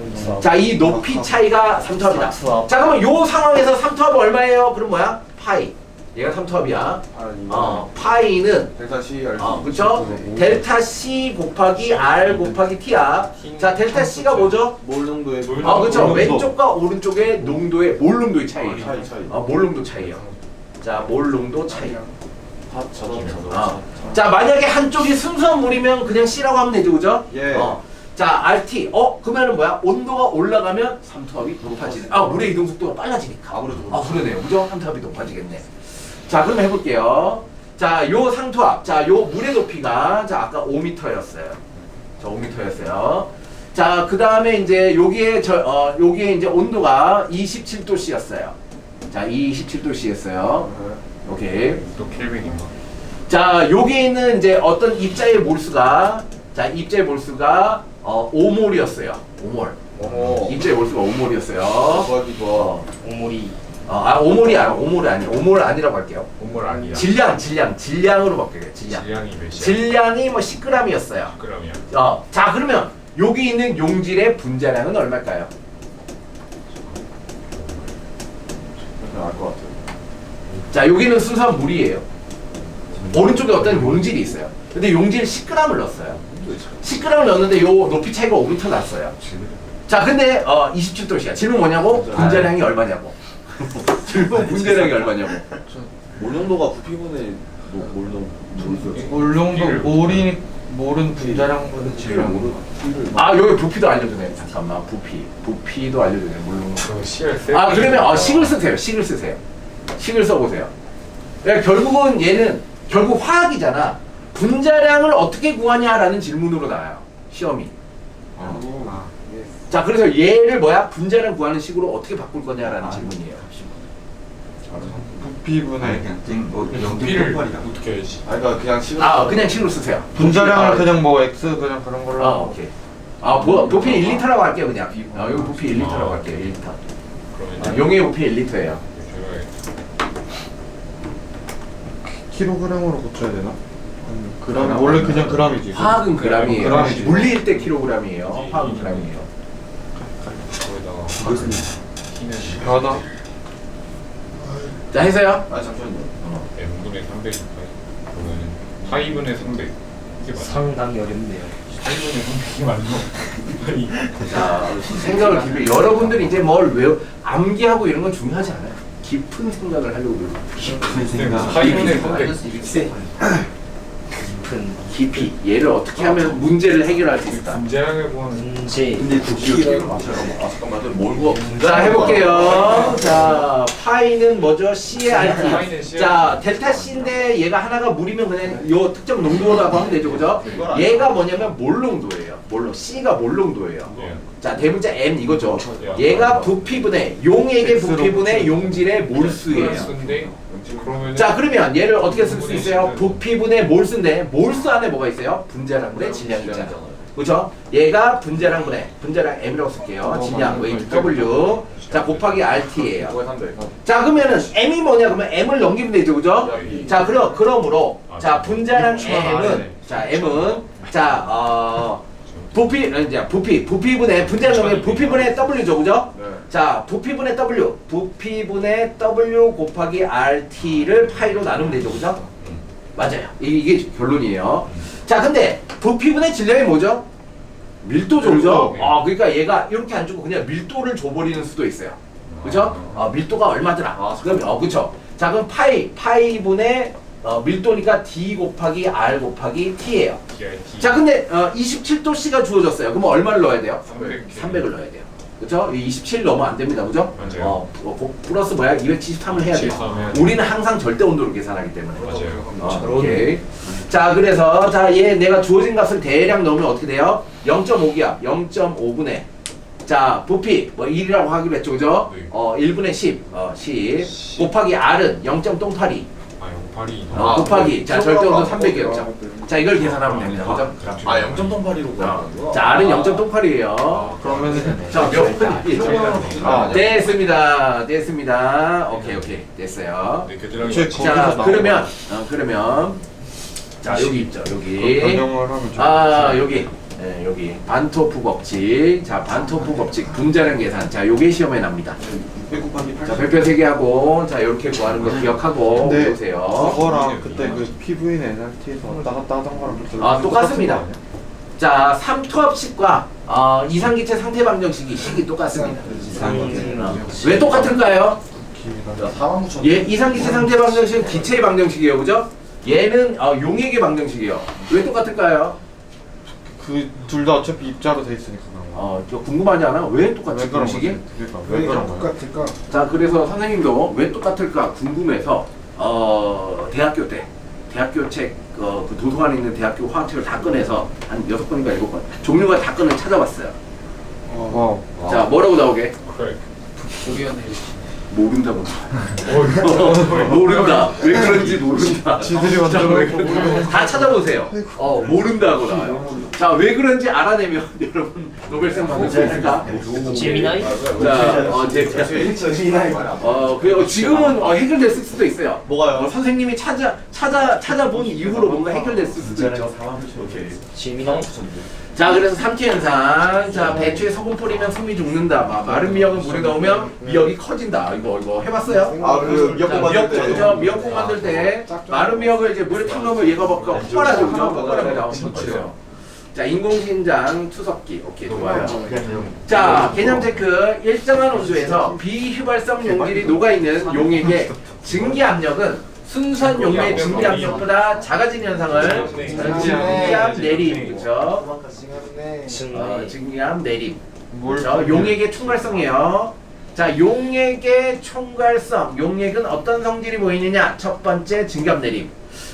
자, 이 높이 차이가 삼투압이다. 자, 그러면 요 상황에서 삼투압은 얼마예요? 그럼 뭐야? 파이. 얘가 삼투압이야. 파이는 델타 C, R. 그쵸? 델타 C 곱하기 R 곱하기 T야. 자, 델타 C가 뭐죠? 몰 농도의 그쵸? 왼쪽과 오른쪽의 농도의 몰 농도의 차이예요. 차이. 몰 농도 차이예요. 자, 몰 농도 차이. 자, 만약에 한쪽이 순수한 물이면 그냥 C라고 하면 되죠, 그죠? 예. 자, RT. 그러면은 뭐야? 온도가 올라가면 삼투압이 높아지네. 물의 이동 속도가 빨라지니까. 그러네요. 그죠? 삼투압이 높아지겠네. 자, 그럼 해볼게요. 자, 요 상투압. 자, 요 물의 높이가, 자, 아까 5m였어요. 자, 5m였어요. 자, 그 다음에 이제 여기에 여기에 이제 온도가 27도씨였어요. 자, 27도씨였어요. 오케이. 또 켈빈인가? 자, 여기 있는 이제 어떤 입자의 몰수가, 자, 입자의 몰수가 5몰이었어요. 5몰. 입자의 몰수가 5몰이었어요. 오모리. 5몰이 아니야. 5몰이 아니에요. 5몰 아니라고 할게요. 온물 아니야. 질량으로 바뀌어요. 질량. 질량이 몇이야? 질량이 뭐 10g이었어요. 10g이야. 자, 그러면 여기 있는 용질의 분자량은 얼마일까요? 알것 같아요. 자, 여기는 순수한 물이에요. 오른쪽에 어떤 용질이 있어요. 근데 용질 10g을 넣었어요. 10g을 넣었는데 요 높이 차이가 5m 났어요. 자, 근데 27도씨야. 질문 뭐냐고? 분자량이 얼마냐고. 질문 분자량이 얼마냐고. 몰농도가 부피분의 물농도 몰은 분자량보다 질량. 여기 부피도 알려주네. 잠깐만, 부피도 알려주네. 물론. 그 CL 그러면 식을 쓰세요. 식을 써보세요. 그러니까 결국은 얘는 결국 화학이잖아. 분자량을 어떻게 구하냐라는 질문으로 나와요. 시험이. 자, 그래서 얘를 분자량 구하는 식으로 어떻게 바꿀 거냐라는 질문이에요. 부피분의 부피를 어떻게 해야지? 그냥 식을 그냥 식으로 쓰세요. 분자량을 그냥 뭐 X 그냥 그런 걸로. 오케이. 부피 1리터라고 할게요, 그냥. 여기 부피 1리터라고 할게요, 1리터. 그러면 용의 부피 1리터예요. 킬로그램으로 고쳐야 되나? 그램 원래 그냥 그램이지. 화학은 그램이에요. 그램이지. 물리일 때 킬로그램이에요. 화학은 그램이에요. 거기다가 T는 하나. 자, 해서요. 잠시만요. n분의 300이니까 그러면 파이분의 300 이게 맞아? 상당히 어렵네요. 파이분의 300이 맞나? 자, 생각을 깊이. 여러분들이 이제 뭘 암기하고 이런 건 중요하지 않아요. 깊은 생각을 하려고 그래요. 파이분의 300 깊이. 얘를 어떻게 하면 문제를 해결할 수 있을까? 분자량을 구하는 문제. 잠깐만, 몰고. 자, 해볼게요. 자, 파이는 뭐죠? C의 파이는 RT. C의 자, 델타 C인데 얘가 하나가 물이면 그냥 요 특정 농도라고 하면 되죠, 그죠? 얘가 뭐냐면 몰농도예요. C가 몰농도예요. 자, 대문자 M 이거죠. 얘가 부피분의 용액의 부피분의 용질의 몰수예요. 몰수인데 그러면 자, 그러면 얘를 어떻게 쓸 수 있어요? 부피분의 몰수인데 몰수 안에 뭐가 있어요? 분자량분의 질량이 있잖아요. 그렇죠? 얘가 분자량 M이라고 쓸게요. 질량 웨이트 W. 자, 곱하기 RT예요. 자, 그러면은 M이 뭐냐? 그러면 M을 넘기면 되죠, 그죠? 자, 그러므로 자, 분자량 M은 부피분의 분자량 부피분의 W죠, 그죠? 자, 부피분의 W 곱하기 RT를 파이로 나누면 되죠, 그죠? 맞아요. 이게 결론이에요. 자, 근데 부피분의 질량이 뭐죠? 밀도죠, 그죠? 그러니까 얘가 이렇게 안 주고 그냥 밀도를 줘버리는 수도 있어요. 그죠? 밀도가 얼마더라? 그러면 그쵸? 자, 그럼 파이분의 밀도니까 D 곱하기 R 곱하기 T예요. 자, 근데 27도씨가 주어졌어요. 그럼 얼마를 넣어야 돼요? 300을 넣어야 돼요. 그죠? 27 넣으면 안 됩니다. 그죠? 맞아요. 플러스 273을 해야 돼요. 273 우리는 항상 절대 온도를 계산하기 때문에. 맞아요. 오케이. 자, 그래서 얘 내가 주어진 값을 대략 넣으면 어떻게 돼요? 0.5기압, 0.5분의 자, 부피 1이라고 하기로 했죠, 그죠? 네. 1분의 10, 10 곱하기 R은 0.08이 곱하기 자, 절대 온도 300이었죠. 자, 이걸 계산하면 됩니다. 그죠? 0.8이로 구하는 자, R은 0.08이에요. 그러면은 자, 몇 분이 됐습니다. 오케이, 됐어요. 자, 그러면 자, 여기 있죠. 여기. 변형을 하면 여기 반토프 법칙. 자, 반토프 법칙 분자량 계산. 자, 요게 시험에 납니다. 자, 별표 3개 하고 자, 요렇게 구하는 거 기억하고 근데 보세요. 그거랑 그때 그 PVN NRT에서 왔다 갔다 하던 거랑 똑같습니다. 자, 삼투압식과 이상기체 상태 방정식이 식이 똑같습니다. 왜 똑같을까요? 예, 이상기체 상태 방정식은 기체의 방정식이에요, 그죠? 얘는 용액의 방정식이에요. 왜 똑같을까요? 그 둘 다 어차피 입자로 돼 있으니까 저 궁금하지 않아? 왜 똑같이 왜 그런 방식이? 거지? 그러니까 왜 그런 거야? 똑같을까? 자, 그래서 선생님도 왜 똑같을까 궁금해서 대학교 때 대학교 책 그 도서관에 있는 대학교 화학책을 다 꺼내서 한 6권인가 7권 종류가 다 꺼내 찾아봤어요. 자, 뭐라고 나오게? 그래. 모른다고. 모른다. 왜 그런지 모른다. 지들이 자, 완전 왜 그런지 다 찾아보세요. 모른다고 나와요. 자, 왜 그런지 알아내면 여러분 노벨상 받을 수 있을까? 재미나이? 자, 그리고 지금은 해결됐을 수도 있어요. 뭐가요? 선생님이 찾아본 이후로 뭔가 해결됐을 수도 있죠. 재미나이? 자, 그래서 삼투현상. 자, 배추에 소금 뿌리면 솜이 죽는다. 마른 미역은 물에 넣으면 미역이 커진다. 이거 해봤어요? 그 미역국 만들 때. 그죠? 미역국 만들 때 마른 미역을 이제 물에 탁 넣으면 얘가 막 헛발하죠. 그죠? 헛발하게 나오는 거죠. 자, 인공신장 투석기. 오케이, 좋아요. 자, 개념 체크. 일정한 온도에서 비휘발성 용질이 녹아있는 용액의 증기 압력은 순수한 용매의 증기 압력보다 작아진 현상을 증기압 내림, 그렇죠? 증기압 내림. 그렇죠? 용액의 총괄성이에요. 자, 용액의 총괄성. 용액은 어떤 성질이 보이느냐? 첫 번째, 증기압 내림.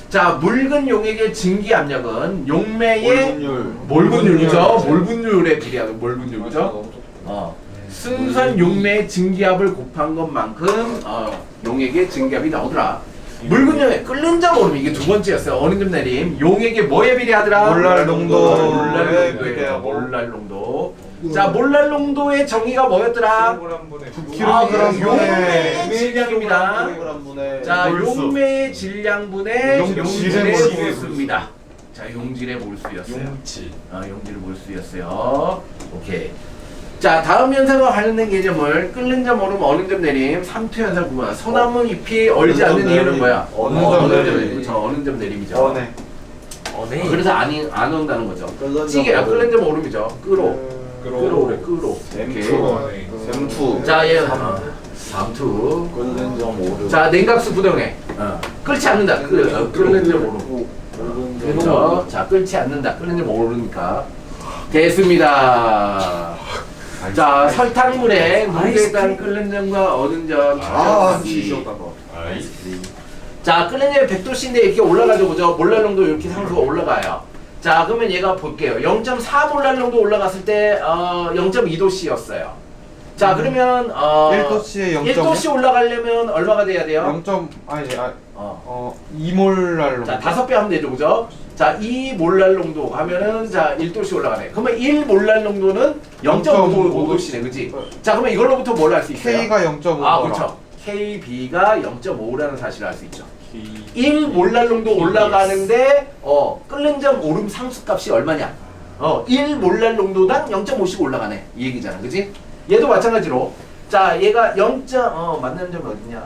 자, 묽은 용액의 증기 압력은 용매의 몰분율, 그죠? 몰분율에 비례하죠. 몰분율, 그죠? 순수한 용매의 증기압을 곱한 것만큼 용액의 증기압이 나오더라. 묽은 용액, 끓는 점 오름. 이게 두 번째였어요. 어느 점 내림. 용액의 뭐에 비례하더라? 몰랄 농도에 몰랄 농도예요. 비례하고. 몰랄 농도. 자, 몰랄 농도의 정의가 뭐였더라? 용매의 질량입니다. 자, 용매의 질량분의 용질의 몰수입니다. 자, 용질의 몰수였어요. 용질의 몰수였어요. 오케이. 자, 다음 현상과 관련된 개념을 끓는 점 오름 어느 점 내림 3투 현상 구분. 소나무 잎이 얼지 않는 이유는 뭐야? 어느 점 내림. 그렇죠. 어느 점 내림이죠. 어네. 그래서 안 온다는 거죠. 찌개야 끓는 점 오름이죠. 끓어오래. 오케이. 샘투. 자, 얘 다음 투. 끓는 점 오르. 자, 냉각수 부동액. 끓지 않는다. 끓는 점 오름. 그렇죠. 자, 끓지 않는다. 끓는 점 오르니까. 됐습니다. 자, 설탕물에 물에 단 끓는 점과 어는 점. 자, 끓는 점이 100도씨인데 이렇게 올라가죠, 그죠? 몰랄 농도 이렇게 상수가 올라가요. 자, 그러면 얘가 볼게요. 0.4 몰랄 농도 올라갔을 때 0.2도씨였어요. 자, 그러면 1도씨에 1도씨 올라가려면 얼마가 돼야 돼요? 2몰랄 자, 5배 하면 되죠, 그죠? 자, 2몰랄 농도 하면은 자, 1도씨 올라가네. 그러면 1몰랄 농도는 0.5도씨네, 그지? 자, 그러면 이걸로부터 뭘 알 수 있어요? K가 0.5. 그렇죠. KB가 0.5라는 사실을 알 수 있죠. 1몰랄 농도 올라가는데 끓는 점 오름 상수값이 얼마냐? 1몰랄 농도당 0.5씩 올라가네. 이 얘기잖아, 그지? 얘도 마찬가지로 자, 얘가 0. 맞는 점이 어디냐?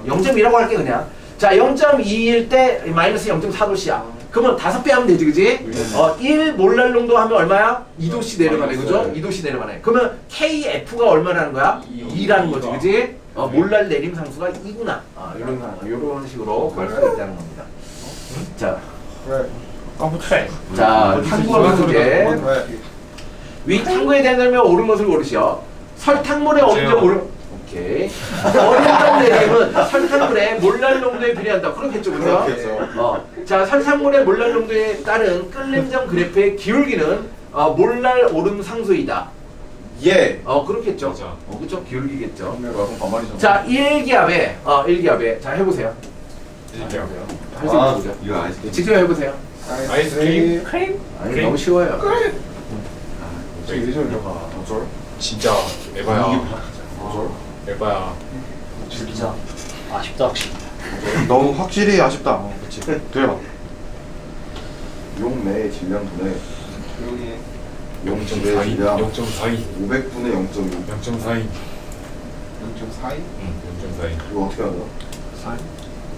0.2라고 할게 그냥. 자, 0.2일 때 마이너스 0.4도씨야. 그러면 5배 하면 되지, 그지? 1몰랄 농도 하면 얼마야? 2도씨 내려가네, 그죠? 2도씨 내려가네. 그러면 KF가 얼마라는 거야? 2라는 거지, 그지? 몰랄 내림 상수가 2구나. 이런 식으로 볼 수 있다는 겁니다. 자, 자, 탐구하는 문제. 위 탐구에 대한 설명 옳은 것을 고르시오. 설탕물의 어느 점 오름. 오케이. 어느 점 내림은 설탕물의 몰랄 농도에 비례한다. 그렇겠죠, 그죠? 자, 설탕물의 몰랄 농도에 따른 끓는 점 그래프의 기울기는 몰랄 오름 상수이다. 예. 그렇겠죠. 맞아. 그렇죠. 기울기겠죠. 그럼 반말이잖아. 자, 1기압에 자, 해보세요. 할 수 있는 거죠. 이거 아이스크림. 직접 해보세요. 아이스크림? 아니, 너무 쉬워요. 진짜 에바야. 에바야. 줄이자. 아쉽다 확실히. 너무 확실히 아쉽다. 그치. 돼요. 용매의 질량분의 0.42. 0.42. 500분의 0.6. 0.42. 0.42? 0.42. 이거 어떻게 하냐?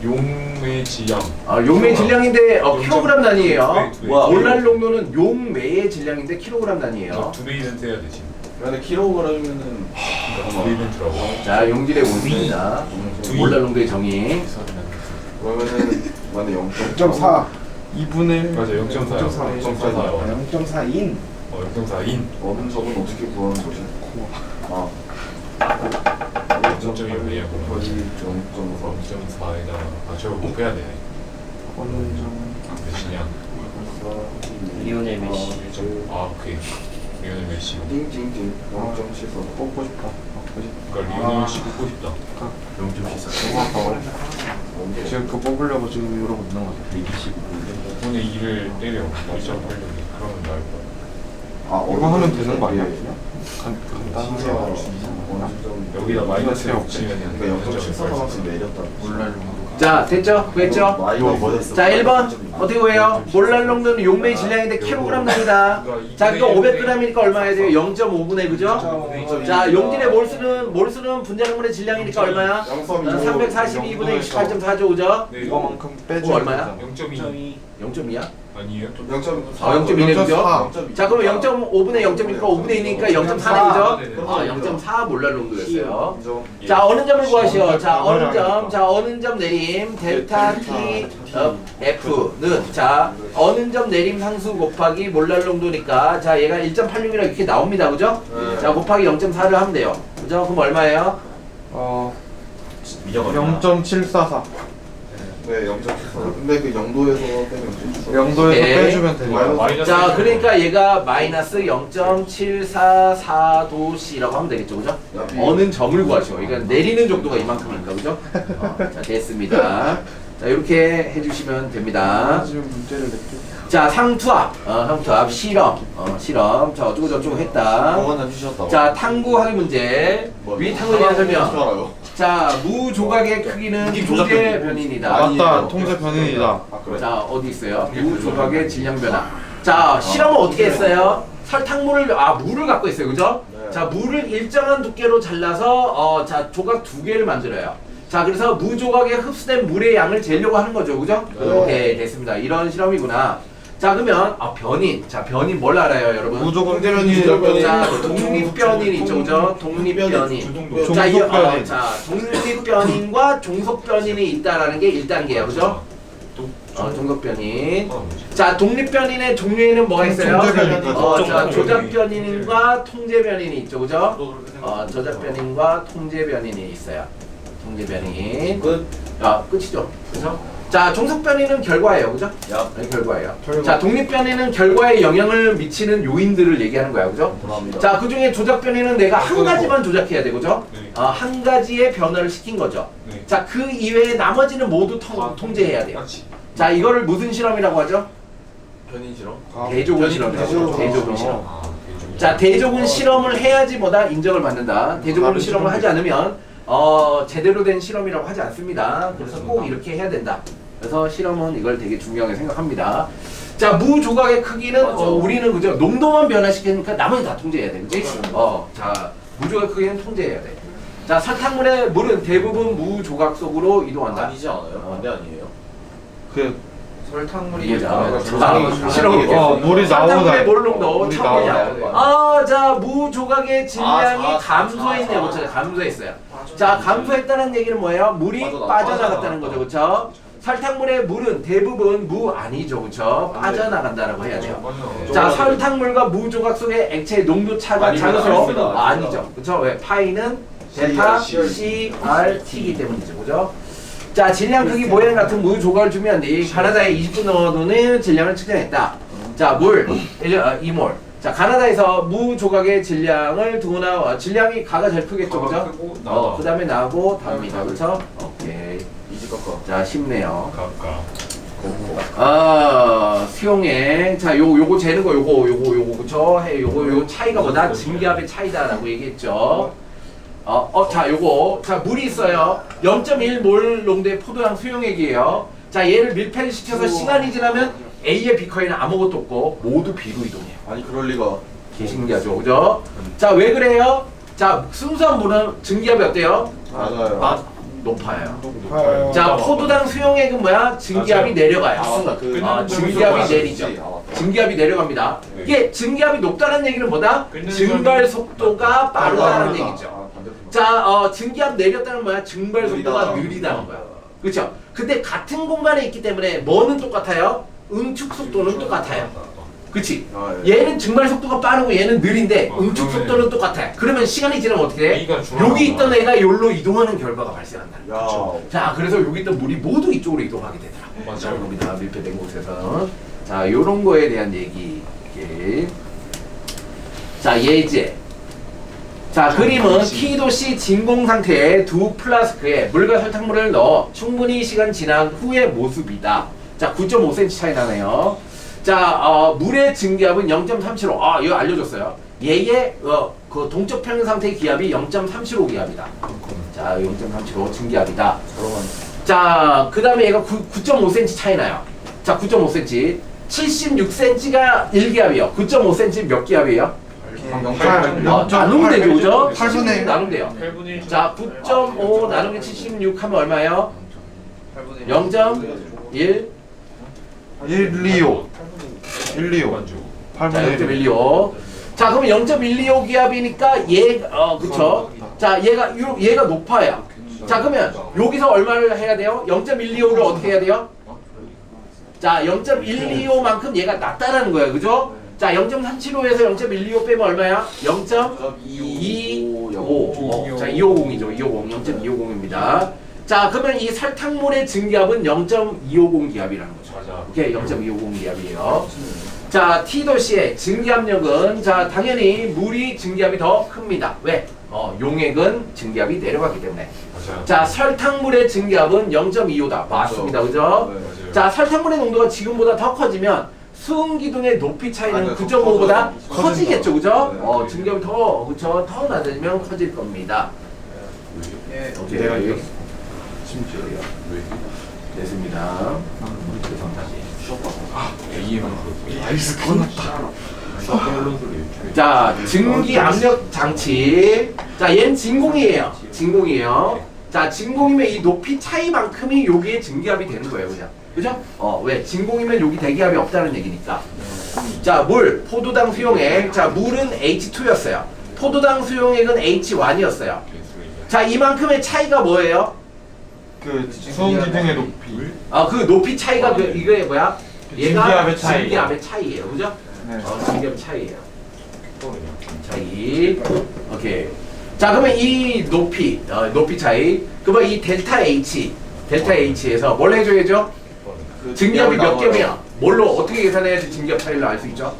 용의 질량. 용매의 질량인데 킬로그램 단위예요. 와, 몰랄 농도는 용매의 질량인데 킬로그램 단위예요. 2배 이벤트 해야 되지. 근데 킬로그램이면은 2배 이벤트라고. 자, 용질의 원리입니다. 몰랄 농도의 정의. 그러면은 맞네 0.4. 2분의 1 맞아 0.4요. 0.44요. 0.4인. 0.4인. 저건 어떻게 구하는 거지? 아 0.1 왜요? 거의 0.4 0.4에다가 저거 꼭 빼야 되네. 어느 점 몇이냐? 리오넬 메시. 오케이. 리오넬 메시. 띵띵띵 0.74 뽑고 싶다. 뽑고 싶다. 그러니까 리오넬 메시 뽑고 싶다. 0.74 너무 아까워. 지금 그거 뽑으려고 지금 이러고 있는 거 같아. 5분의 2를 때려. 2.8력이. 그러면 나을 거야. 아 이거 하면 되는 거 아니야? 간단하게 여기다 마이너스 이거 6 치면 그러니까 0.74만큼 내렸다 몰라요. 자 됐죠? 구했죠? 자 1번 어떻게 구해요? 몰랄 농도는 용매의 질량인데 킬로그램입니다. 자 그거 500g이니까 얼마 해야 돼요? 0.5분의 그죠? 자 용질의 몰수는 분자능분의 질량이니까 얼마야? 342분의 68.4죠 그죠? 네, 이거만큼 빼줘. 그거 얼마야? 0.2 0.2야? 아니에요? 0.2네 그죠? 자 그러면 0.5분의 0.2니까 5분의 2니까 0.4네 그죠? 0.4 몰랄 농도였어요. 자 어느 점을 구하시오? 자 어느 점 내림 델타 T F는 자 어느 점 내림 상수 곱하기 몰랄 농도니까 자 얘가 1.86이라 이렇게 나옵니다 그죠? 자 곱하기 0.4를 하면 돼요 그죠? 그럼 얼마예요? 0.744. 네 0.74 근데 그 영도에서 빼면 되죠 0도에서 네. 빼주면 되니까. 마이너스 자 그러니까 얘가 마이너스 0.744도씨라고 하면 되겠죠 그죠? 어느 점을 구하시오 그러니까 내리는 정도가 이만큼이니까 그죠? 자 됐습니다 자 이렇게 해주시면 됩니다 지금 문제를 낼게. 자 상투합 상투합 실험 자 어쩌고 저쩌고 했다 병원 해주셨다고 자 탕구하기 문제 위 탕구에 대한 설명 자 무조각의 크기는 통제 변인이다 맞다. 통제 변인이다. 아 그래? 자 어디 있어요? 무조각의 질량 변화 자 실험은 어떻게 했어요? 설탕물을 물을 갖고 있어요 그죠? 네. 자 물을 일정한 두께로 잘라서 자 조각 2개를 만들어요 자 그래서 무조각에 흡수된 물의 양을 재려고 하는 거죠 그죠? 네. 오케이 됐습니다 이런 실험이구나 자 그러면 변인 자 변인 뭘 알아요 여러분? 무조건 변인. 자 독립변인 있죠 그죠? 독립변인 주동도. 자, 종속변인. 독립변인과 종속변인이 있다라는 게 1단계예요 그죠? 종속변인 자 독립변인의 종류에는 뭐가 있어요? 통제변인. 자 조작변인과 통제변인이 있죠 그죠? 조작변인과 통제변인이 있어요 통제변인 끝이죠 그죠? 자 종속변인은 결과예요 그죠? 네, 결과예요 자 독립변인은 결과에 영향을 미치는 요인들을 얘기하는 거야 그죠? 자 그중에 조작변인은 내가 한 가지만 조작해야 되고 그죠? 네. 한 가지의 변화를 시킨 거죠 네. 자 그 이외에 나머지는 모두 통제해야 돼요 자 이거를 무슨 실험이라고 하죠? 변인 실험? 대조군 실험이라고 하죠 대조군 실험 대조군. 자 대조군 실험을 해야지 뭐다 인정을 받는다 대조군 실험을 하지 않으면 제대로 된 실험이라고 하지 않습니다 그래서 꼭 이렇게 해야 된다 그래서 실험은 이걸 되게 중요하게 생각합니다 자 무조각의 크기는 우리는 그죠 농도만 변화시키니까 나머지 다 통제해야 돼 그치? 자 무조각 크기는 통제해야 돼자 설탕물의 물은 대부분 무조각 속으로 이동한다 아니지 않아요? 반대 아니에요? 그 설탕물이 실험 물이 나오다. 설탕물의 몰농도 물이 처음이야 나오다. 자 무조각의 질량이 자, 감소했네요 그쵸? 감소했어요 자 감소했다는 얘기는 뭐예요? 물이 빠져나갔다는 거죠 그쵸? 설탕물의 물은 대부분 무 아니죠 그쵸? 빠져나간다라고 해야 돼요 자 설탕물과 무조각 속의 액체의 농도 차가 작을수록 아니죠 그쵸? 왜? 파이는 델타 CRT이기 때문이죠 그죠? 자 질량 크기 모양 같은 무조각을 주면 이 가나다에 20분 넣어두는 질량을 측정했다 자 물 2몰 자 가나다에서 무조각의 질량을 두거나 질량이 가가 제일 크겠죠 그죠? 그 다음에 나고 답니다 그쵸? 오케이 이지 깎아 자 쉽네요 가까. 수용액 자 요거 재는 거 요거 그쵸? 요거 차이가 뭐다? 증기압의 차이다라고 얘기했죠 자 요거 자 물이 있어요 0.1몰 농도의 포도당 수용액이에요 자 얘를 밀폐를 시켜서 시간이 지나면 A의 비커에는 아무것도 없고 모두 B로 이동해요 아니 그럴 리가 신기하죠 그죠? 자 왜 그래요? 자 순수한 물은 증기압이 어때요? 맞아요 높아요 높아요. 자 포도당 수용액은 뭐야? 증기압이 내려가요 맞다 증기압이 내리죠 증기압이 내려갑니다 네. 이게 증기압이 높다는 얘기는 뭐다? 끊는 증발 속도가 빠르다는 얘기죠 반대편 자 증기압 내렸다는 뭐야? 증발 속도가 느리다. 느리다는 거야 그렇죠? 근데 같은 공간에 있기 때문에 뭐는 똑같아요? 응축 속도는 똑같아요. 그치? 얘는 증발 속도가 빠르고 얘는 느린데 응축 속도는 똑같아요. 그러면 시간이 지나면 어떻게 돼? A가 줄어나는 여기 있던 거야. 애가 여기로 이동하는 결과가 발생한다. 야. 자, 그래서 여기 있던 물이 모두 이쪽으로 이동하게 되더라. 맞아요. 자, 겁니다. 밀폐된 곳에서. 자, 요런 거에 대한 얘기. 이렇게. 자, 예제. 자, 그림은 T도시 진공 상태에 두 플라스크에 물과 설탕물을 넣어 충분히 시간 지난 후의 모습이다. 자, 9.5cm 차이 나네요. 자, 물의 증기압은 0.375. 아, 이거 알려줬어요. 얘의 그 동적 평형 상태의 기압이 0.375 기압이다. 자, 0.375 증기압이다. 자, 그 다음에 얘가 9.5cm 차이 나요. 자, 9.5cm. 76cm가 1기압이에요. 9.5cm 몇 기압이에요? 나누면 되죠, 그죠? 8분의 1 나누면 돼요. 8분의 1. 자, 9.5 나누기 76 하면 얼마예요? 0.1. 125 125 자, 8분의 1 0.125. 자, 그럼 0.125 기압이니까 그쵸? 자, 얘가 높아요. 자, 그러면 여기서 얼마를 해야 돼요? 0.125를 어떻게 해야 돼요? 자, 0.125만큼 얘가 낮다라는 거예요. 그죠? 자, 0.375에서 0.125 빼면 얼마야? 0.255. 자, 250이죠. 250. 0.250입니다. 자, 그러면 이 설탕물의 증기압은 0.250 기압이라는 거죠. 맞아. 오케이, 0.250 기압이에요. 자, T도시의 증기압력은 자, 당연히 물이 증기압이 더 큽니다. 왜? 용액은 증기압이 내려가기 때문에. 맞아요. 자, 설탕물의 증기압은 0.25다. 맞습니다. 그죠? 네, 맞아요. 자, 설탕물의 농도가 지금보다 더 커지면 수은기둥의 높이 차이는 아니요, 9.5보다 커지겠죠. 그죠? 네. 증기압이 더 낮아지면 커질 겁니다. 예. 오케이. 내가 이겼어. 심지어요. 됐습니다. A에만 나이스 꺼놨다 자, 증기 압력 장치. 자, 얘는 진공이에요. 진공이에요. 자, 진공이면 이 높이 차이만큼이 여기에 증기압이 되는 거예요. 그냥. 그죠? 왜? 진공이면 여기 대기압이 없다는 얘기니까. 자, 물, 포도당 수용액. 자, 물은 H2였어요. 포도당 수용액은 H1이었어요. 자, 이만큼의 차이가 뭐예요? 그 수온 기둥의 높이 그 높이 차이가 이게 뭐야? 얘가 증기압의 차이. 증기압의 차이예요. 그죠? 네. 증기압 차이예요. 차이. 오케이. 자, 그러면 이 높이 차이. 그러면 이 델타 H에서 뭘 해줘야죠? 증기압이 몇 개면 뭘로 어떻게 계산해야지 증기압 차이를 알 수 있죠?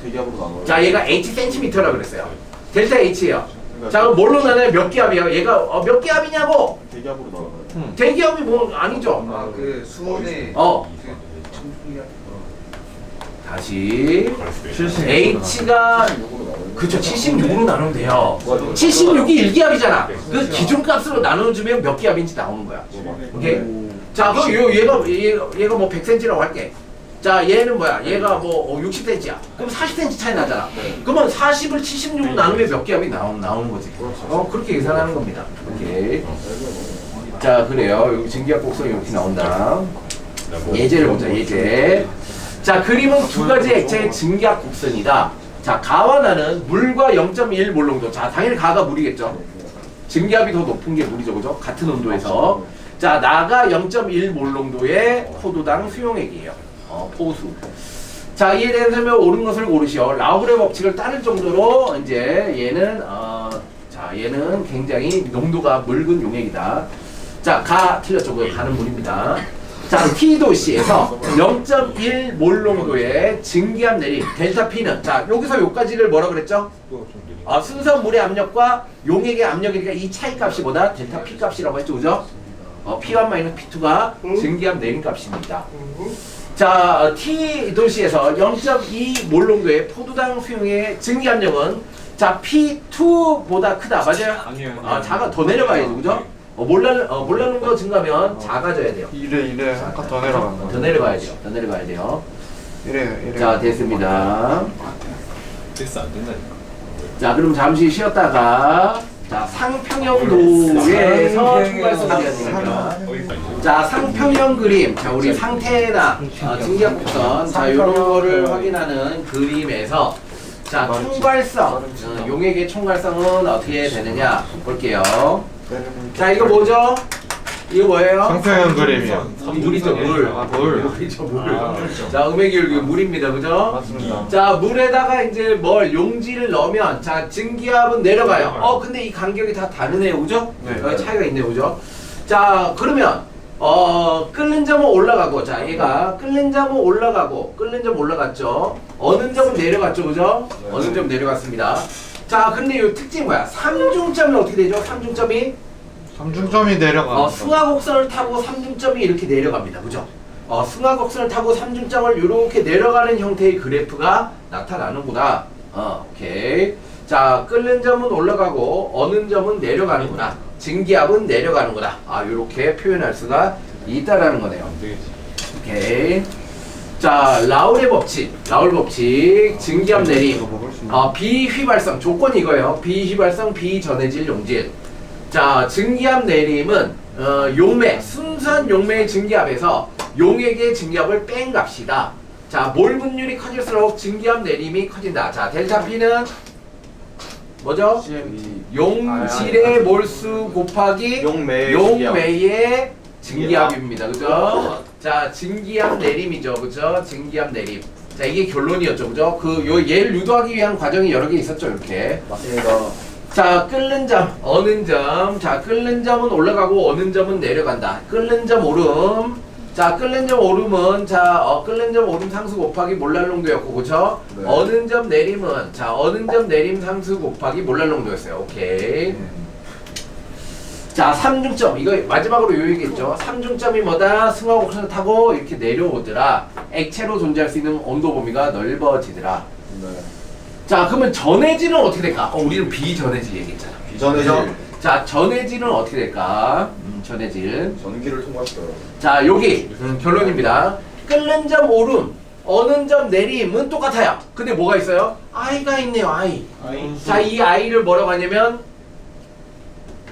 대기압으로 나눠요. 자, 얘가 Hcm라 그랬어요. 델타 H예요. 자, 그럼 뭘로 나눠요? 몇 기압이에요? 얘가 몇 기압이냐고? 대기압으로 나눠요. 대기압이 뭐 아니죠? 그 수온의 그 다시 70 H가 그쵸 76으로 나누면 돼요. 76이 1기압이잖아. 그 기준값으로 나눠주면 몇 기압인지 나오는 거야. 오케이? 자, 그럼 얘가 뭐 100cm라고 할게. 자, 얘는 뭐야? 얘가 뭐 60cm야. 그럼 40cm 차이 나잖아. 그러면 40을 76으로 나누면 몇 기압이 나오는 거지. 그렇게 계산하는 겁니다. 오케이. 자, 그래요. 여기 증기압 곡선이 이렇게 나온다. 예제를 보자. 예제. 자, 그림은 두 가지 액체의 증기압 곡선이다. 자, 가와 나는 물과 0.1 몰 농도. 자, 당연히 가가 물이겠죠. 증기압이 더 높은 게 물이죠. 그죠? 같은 온도에서. 자, 나가 0.1 몰 농도의 포도당 수용액이에요. 포수. 자, 이에 대한 설명 옳은 것을 고르시오. 라우브레 법칙을 따를 정도로 이제 얘는 굉장히 농도가 묽은 용액이다. 자, 가 틀렸죠. 그 가는 물입니다. 자, T도시에서 0.1 몰 농도의 증기압 내림 델타 P는 자, 여기서 요까지를 뭐라 그랬죠? 순서 물의 압력과 용액의 압력이니까 이 차이 값이 뭐다? 델타 P 값이라고 했죠. 그죠? P1 마이너스 P2가 증기압 내림 값입니다. 자, T도시에서 0.2 몰 농도의 포도당 수용의 증기압력은 자, P2보다 크다. 맞아요? 아니요. 더 내려가야죠. 그죠? 몰라는 거 증가하면 작아져야 돼요. 이래 한칸 더 내려간다 더 내려가야 돼요. 더 내려가야 돼요. 이래 자, 됐습니다. 됐어 안 된다니까. 자, 그럼 잠시 쉬었다가 자, 상평형도에서 총괄선을 해야 자, 상평형 그림. 자, 우리 상태나 증기압 곡선. 자, 이런 거를 확인하는 그림에서 자, 총괄성. 용액의 총괄성은 어떻게 되느냐 볼게요. 자, 이거 뭐죠? 이거 뭐예요? 평평형 그림이요. 물이죠, 물. 아, 물. 물이죠, 물. 자, 음해기울기 물입니다, 그죠? 맞습니다. 자, 물에다가 이제 뭘 용지를 넣으면 자, 증기압은 내려가요. 근데 이 간격이 다 다르네요, 그죠? 네. 차이가 있네요, 그죠? 자, 그러면 끓는 점은 올라가고, 자, 얘가 끓는 점은 올라가고, 끓는 점 올라갔죠? 어느 점은 내려갔죠, 그죠? 어느 점 내려갔습니다. 자, 근데 이 특징이 뭐야? 삼중점이 어떻게 되죠? 삼중점이 삼중점이 내려가. 승하곡선을 타고 삼중점이 이렇게 내려갑니다. 그죠? 승하곡선을 타고 삼중점을 이렇게 내려가는 형태의 그래프가 나타나는구나. 오케이. 자, 끓는 점은 올라가고 어는 점은 내려가는구나. 증기압은 내려가는구나. 이렇게 표현할 수가 있다라는 거네요. 안 되겠지. 오케이. 자, 라울의 법칙. 라울 법칙. 증기압 내림. 이거 먹을 수 있는. 비휘발성. 조건이 이거예요. 비휘발성, 비전해질 용질. 자, 증기압 내림은 용매, 순수한 용매의 증기압에서 용액의 증기압을 뺀 값이다. 자, 몰 분율이 커질수록 증기압 내림이 커진다. 자, 델타 P는 뭐죠? 용질의 몰수 곱하기 용매의 증기압입니다. 그죠? 자, 증기압 내림이죠. 그죠? 증기압 내림. 자, 이게 결론이었죠. 그죠? 얘를 유도하기 위한 과정이 여러 개 있었죠. 이렇게. 맞습니다. 자, 끓는 점, 어는 점. 자, 끓는 점은 올라가고 어는 점은 내려간다. 끓는 점 오름. 자, 끓는 점 오름은 끓는 점 오름 상수 곱하기 몰랄농도였고, 그쵸? 네. 어는 점 내림은 어는 점 내림 상수 곱하기 몰랄농도였어요. 오케이. 자, 삼중점. 이거 마지막으로 요 얘기했죠. 삼중점이 뭐다? 승하곡선을 타고 이렇게 내려오더라. 액체로 존재할 수 있는 온도 범위가 넓어지더라. 네. 자, 그러면 전해질은 어떻게 될까? 우리는 비전해질 얘기했잖아. 비전해질. 그죠? 자, 전해질은 어떻게 될까? 전해질. 전기를 통과시켜요. 자, 여기 결론입니다. 끓는 점 오름, 어는 점 내림은 똑같아요. 근데 뭐가 있어요? I가 있네요. I. 자, 이 I를 뭐라고 하냐면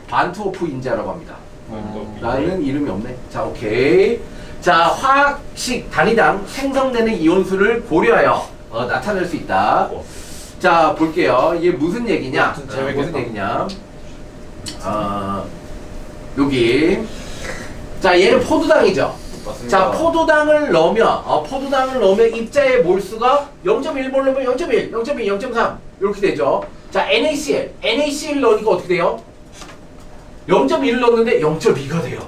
반트호프 인자라고 합니다. 라는 이름이 없네. 자, 오케이. 자, 화학식 단위당 생성되는 이온수를 고려하여 나타낼 수 있다. 자, 볼게요. 이게 무슨 얘기냐? 무슨 얘기냐? 여기. 자, 얘는 포도당이죠. 맞습니다. 자, 포도당을 넣으면 입자의 몰수가 0.1몰 넣으면 0.1, 0.2, 0.3 이렇게 되죠. 자, NaCl 넣으니까 어떻게 돼요? 0.1을 넣었는데 0.2가 돼요.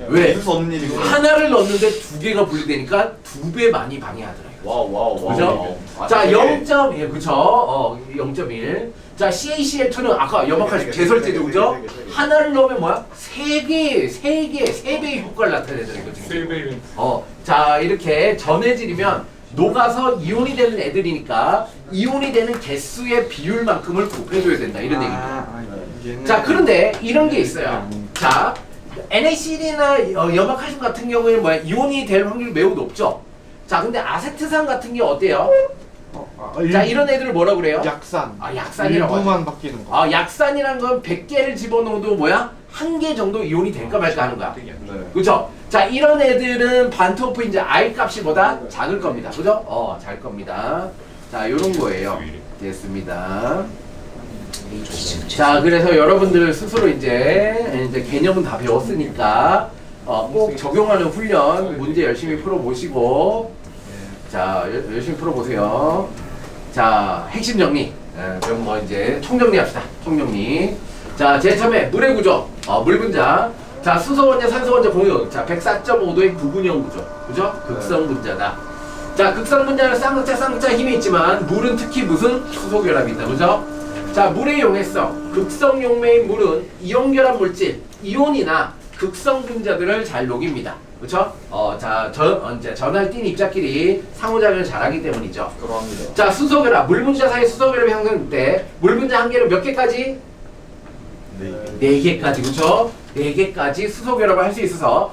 왜? 있을 수 없는 일이고. 하나를 넣었는데 두 개가 분리되니까 두 배 많이 방해하더라고요. 와우. 그죠? 자, 0.1, 그쵸? 0.1. 자, CaCl2는 아까 염화칼슘 개설제죠, 그죠? 하나를 넣으면 뭐야? 세 배의 효과를 나타내더라고요, 지금. 세배는 자, 이렇게 전해질이면 녹아서 이온이 되는 애들이니까 이온이 되는 개수의 비율만큼을 곱해줘야 된다, 이런 얘기입니다. 자, 그런데 이런 게 있어요. 자, NaCl이나 염화칼슘 같은 경우에는 뭐야? 이온이 될 확률이 매우 높죠? 자, 근데 아세트산 같은 게 어때요? 자, 이런 애들을 뭐라 그래요? 약산. 약산이라고 하죠. 일부만 바뀌는 거. 약산이란 건 100개를 집어넣어도 뭐야? 한 개 정도 이온이 될까 말까 하는 거야. 네. 그죠? 자, 이런 애들은 반트호프 이제 I 값이 보다 작을 겁니다. 그죠? 작을 겁니다. 자, 요런 거예요. 됐습니다. 자, 그래서 여러분들 스스로 이제 개념은 다 배웠으니까 꼭 적용하는 훈련 문제 열심히 풀어보시고, 자, 열심히 풀어보세요. 자, 핵심 정리. 그럼 뭐 이제 총정리합시다. 총정리. 자, 제일 처음에 물의 구조. 물 분자. 자, 수소 원자, 산소 원자 공유. 자, 104.5도의 구분형 구조. 그죠? 극성 분자다. 자, 극성 분자는 쌍극자 힘이 있지만 물은 특히 무슨 수소 결합이 있다. 그죠? 자, 물의 용해성. 극성 용매인 물은 이온 결합 물질, 이온이나 극성 분자들을 잘 녹입니다. 그렇죠? 이제 전할 띤 입자끼리 상호작용을 잘하기 때문이죠. 그러합니다. 자, 수소 결합. 물 분자 사이 수소 결합이 형성될 때 물 분자 한 개는 몇 개까지? 네 개까지. 그렇죠? 네 개까지 수소 결합을 할 수 있어서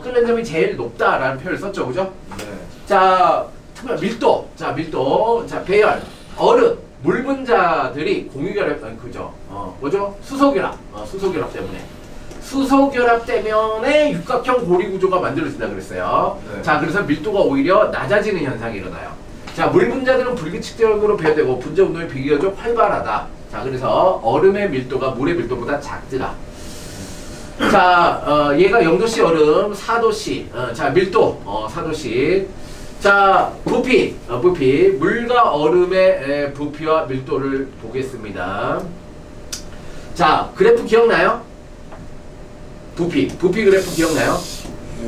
끓는 점이 제일 높다라는 표현을 썼죠. 그죠? 네. 자, 특별 밀도. 자, 밀도. 자, 배열. 얼음. 물 분자들이 공유결합, 그죠? 뭐죠? 수소결합. 수소결합 때문에. 수소결합 때문에 육각형 고리 구조가 만들어진다 그랬어요. 네. 자, 그래서 밀도가 오히려 낮아지는 현상이 일어나요. 자, 물 분자들은 불규칙적으로 배열되고 분자 운동이 비교적 활발하다. 자, 그래서 얼음의 밀도가 물의 밀도보다 작더라. 자, 얘가 0도씨 얼음, 4도씨. 자, 밀도, 4도씨. 자, 부피, 물과 얼음의 부피와 밀도를 보겠습니다. 자, 그래프 기억나요? 부피 그래프 기억나요?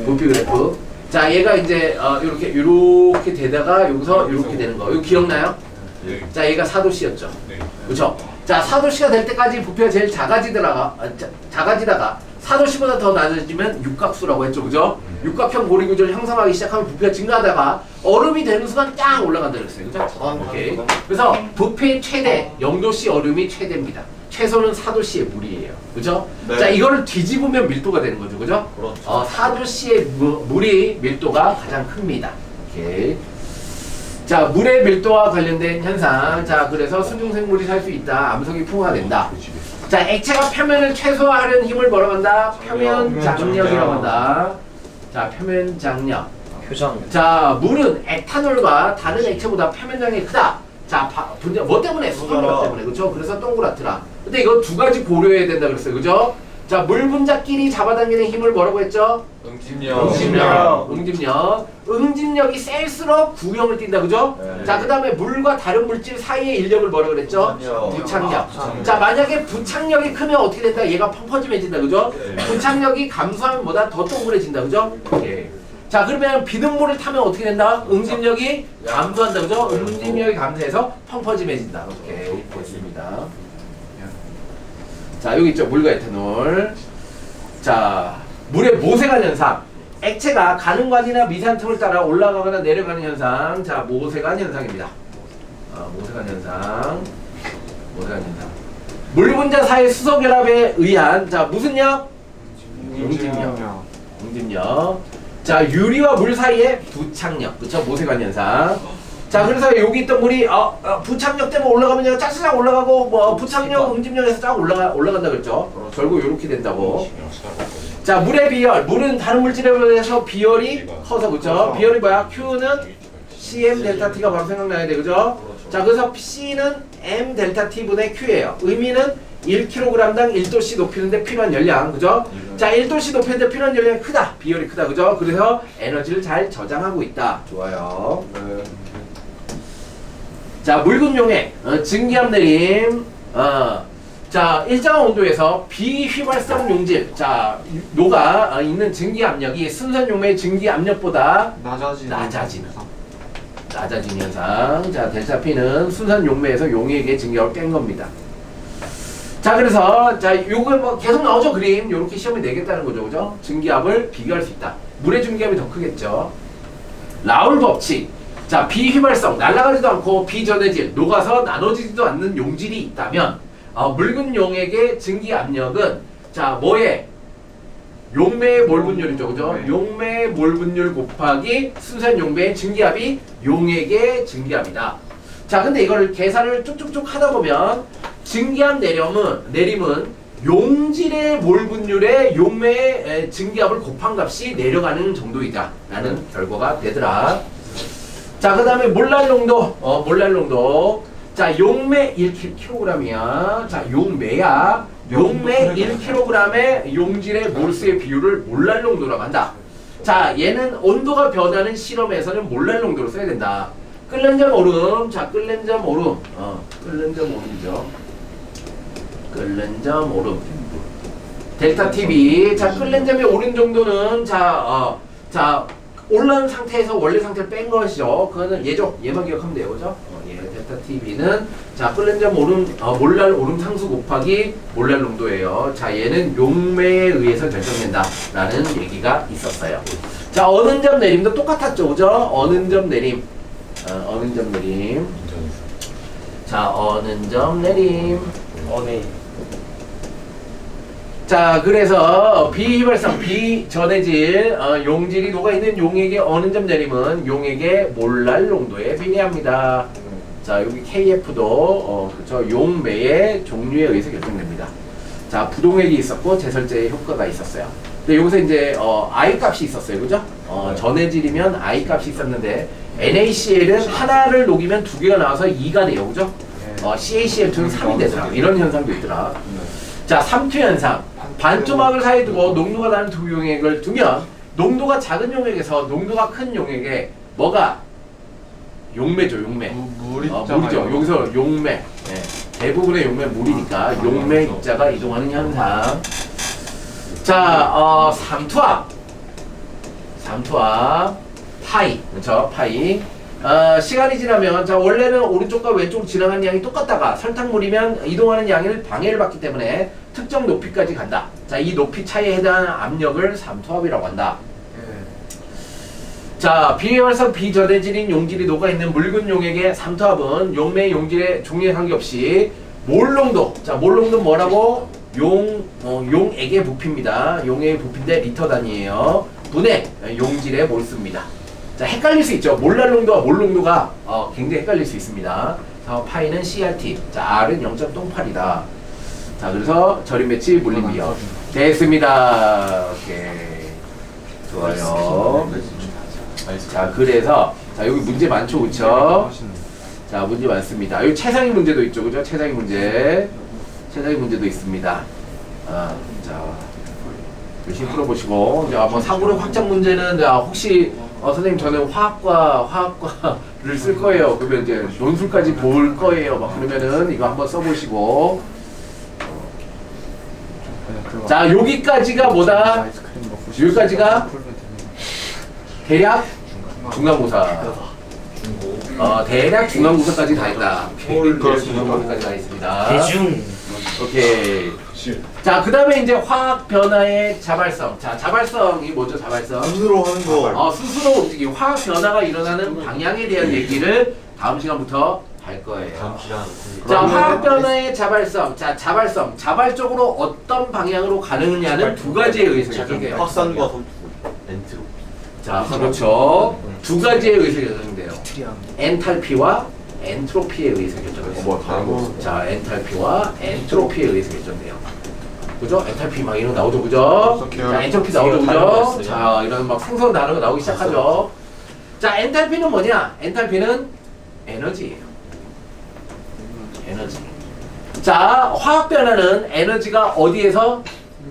부피 그래프. 자, 얘가 이제 요렇게 되다가 여기서 요렇게 되는 거. 이거 기억나요? 네. 자, 얘가 4도씨였죠. 네. 그렇죠? 자, 4도씨가 될 때까지 부피가 제일 작아지다가 4도씨보다 더 낮아지면 육각수라고 했죠. 그죠? 육각형 고리 구조를 형성하기 시작하면 부피가 증가하다가 얼음이 되는 순간 딱 올라간다 그랬어요. 그죠? 오케이. 그래서 부피 최대 0도씨 얼음이 최대입니다. 최소는 4도씨의 물이에요. 그죠? 네. 자, 이거를 뒤집으면 밀도가 되는 거죠. 그죠? 그렇죠. 4도씨의 물이 밀도가 가장 큽니다. 오케이. 자, 물의 밀도와 관련된 현상. 자, 그래서 순중생물이 살 수 있다. 암석이 풍화된다. 자, 액체가 표면을 최소화하려는 힘을 뭐라고 한다? 표면 장력이라고 한다. 자, 표면 장력. 표정. 자, 물은 에탄올과 다른 액체보다 표면 장력이 크다. 자, 뭐 때문에? 수분력 때문에. 그렇죠? 그래서 동그랗더라. 근데 이거 두 가지 고려해야 된다 그랬어요. 그죠? 자, 물 분자끼리 잡아당기는 힘을 뭐라고 했죠? 응집력이 셀수록 구형을 띈다. 그죠? 네. 자, 그 다음에 물과 다른 물질 사이의 인력을 뭐라고 그랬죠? 부착력. 자, 만약에 부착력이 크면 어떻게 된다? 얘가 펑퍼짐해진다. 그죠? 부착력이 감소하면 뭐다? 더 동그래진다. 그죠? 예. 자, 그러면 비눗물을 타면 어떻게 된다? 응집력이 감소한다. 그죠? 응집력이 감소해서 펑퍼짐해진다. 오케이. 됐습니다. 자, 여기 있죠. 물과 에탄올. 자, 물의 모세관 현상. 액체가 가는 관이나 미세한 틈을 따라 올라가거나 내려가는 현상. 자, 모세관 현상입니다. 모세관 현상. 물 분자 사이 수소 결합에 의한, 자, 무슨 력? 응집력. 자, 유리와 물 사이의 부착력. 그쵸? 모세관 현상. 자, 그래서 여기 있던 물이 부착력 때문에 올라가면 짝짝짝 올라가고, 뭐 부착력, 응집력에서 쫙 올라간다 그랬죠. 결국 이렇게 된다고. 자, 물의 비열. 물은 다른 물질에 비해서 비열이 커서, 그쵸? 비열이 뭐야? Q는 CM 델타 T가 바로 생각나야 돼, 그죠? 자, 그래서 C는 M 델타 T 분의 Q예요. 의미는 1kg당 1도씨 높이는데 필요한 열량, 그죠? 자, 1도씨 높이는데 필요한 열량이 크다. 비열이 크다, 그죠? 그래서 에너지를 잘 저장하고 있다. 좋아요. 자, 묽은 용액, 증기압 내림. 자, 일정한 온도에서 비휘발성 용질, 자, 녹아 있는 증기 압력이 순선 용매의 증기 압력보다 낮아지는 현상. 자, 델타 P는 순선 용매에서 용액의 증기압을 뺀 겁니다. 자, 그래서 자, 요거 뭐 계속 나오죠. 그림. 요렇게 시험에 내겠다는 거죠. 그죠? 증기압을 비교할 수 있다. 물의 증기압이 더 크겠죠. 라울 법칙. 자, 비휘발성, 날아가지도 않고 비전해질, 녹아서 나눠지지도 않는 용질이 있다면 묽은 용액의 증기 압력은 자, 뭐에? 용매의 몰 분율이죠. 그죠? 용매의 몰 분율 곱하기 순선 용매의 증기압이 용액의 증기압이다. 자, 근데 이거를 계산을 쭉쭉쭉 하다 보면 증기압 내림은 용질의 몰 분율의 용매의 증기압을 곱한 값이 내려가는 정도이다 라는 결과가 되더라. 자, 그 다음에 몰랄 농도. 자, 용매 1kg이야. 자, 용매야. 용매 1kg의 용질의 몰수의 비율을 몰랄 농도라고 한다. 자, 얘는 온도가 변하는 실험에서는 몰랄 농도로 써야 된다. 끓는 점 오름. 자, 끓는 점 오름. 끓는 점 오름이죠. 끓는 점 오름. 델타 TV. 자, 끓는 점의 오름 정도는 자, 올라온 상태에서 원래 상태를 뺀 것이죠. 그거는 얘만 기억하면 돼요. 그죠? 델타 TV는 자, 끓는 점 오름, 몰랄 오름 상수 곱하기 몰랄 농도예요. 자, 얘는 용매에 의해서 결정된다 라는 얘기가 있었어요. 자, 어는 점 내림도 똑같았죠. 그죠? 어는 점 내림. 자, 어는 점 내림. 자, 그래서 비휘발성, 비전해질, 용질이 녹아있는 용액의 어는 점 내림은 용액의 몰랄 농도에 비례합니다. 자, 여기 KF도 그쵸, 용매의 종류에 의해서 결정됩니다. 자, 부동액이 있었고 제설제의 효과가 있었어요. 근데 여기서 이제 I 값이 있었어요. 그죠? 전해질이면 I 값이 있었는데 NaCl은 하나를 녹이면 두 개가 나와서 2가 돼요. 그죠? CaCl2는 3이 되더라. 이런 현상도 있더라. 자, 삼투 현상. 반조막을 사이에 두고 농도가 다른 두 용액을 두면 농도가 작은 용액에서 농도가 큰 용액에 뭐가 용매죠, 용매. 물이 물이죠. 여기서 용매. 네. 대부분의 용매 물이니까 용매 입자가 이동하는 현상. 자, 삼투압 파이, 그렇죠? 파이. 시간이 지나면 자 원래는 오른쪽과 왼쪽으로 지나가는 양이 똑같다가 설탕물이면 이동하는 양을 방해를 받기 때문에 특정 높이까지 간다. 자, 이 높이 차이에 해당하는 압력을 삼투압이라고 한다. 자, 비활성 비전해질인 용질이 녹아있는 묽은 용액의 삼투압은 용매 용질의 종류에 관계없이 몰농도. 자, 몰농도 뭐라고? 용액의 부피입니다. 용액의 부피인데 리터 단위예요. 분의 용질의 몰수입니다. 자, 헷갈릴 수 있죠. 몰랄 농도와 몰 농도가 굉장히 헷갈릴 수 있습니다. 자, 파이는 CRT. 자, R은 0.08이다. 자, 그래서 절임 배치 물림 비열 됐습니다. 오케이. 좋아요. 자, 그래서 자, 여기 문제 많죠, 그쵸? 자, 문제 많습니다. 여기 최상위 문제도 있죠, 그죠? 최상위 문제도 있습니다. 자, 열심히 풀어보시고, 자, 뭐 사고력 확장 문제는 자, 혹시 선생님 저는 화학과를 쓸 거예요. 그러면 이제 논술까지 볼 거예요. 막 그러면은 이거 한번 써보시고. 자, 여기까지가 뭐다? 여기까지가 대략 중간고사. 대략 중간고사까지 다 했다. 대략 중간고사까지 다 했습니다. 대중. 오케이. 자, 그 다음에 이제 화학 변화의 자발성. 자, 자발성이 뭐죠? 자발성. 스스로 하는 거. 스스로 움직이고 화학 변화가 일어나는 방향에 대한 얘기를 다음 시간부터 할 거예요. 자, 화학 변화의 자발성. 자, 자발성. 자발적으로 어떤 방향으로 가느냐는 두 가지에 의해서 결정돼요. 확산과 선투. 엔트로피. 자, 그렇죠. 두 가지에 의해서 결정돼요. 엔탈피와 엔트로피에 의해서 결정돼요. 자, 엔탈피와 엔트로피에 의해서 결정돼요. 그죠? 엔탈피 막 이런 거 나오죠, 그죠? 자, 엔트로피 나오죠, 그죠? 자, 이런 막 생성 단어가 나오기 시작하죠. 자, 엔탈피는 뭐냐? 엔탈피는 에너지예요. 에너지. 자, 화학 변화는 에너지가 어디에서?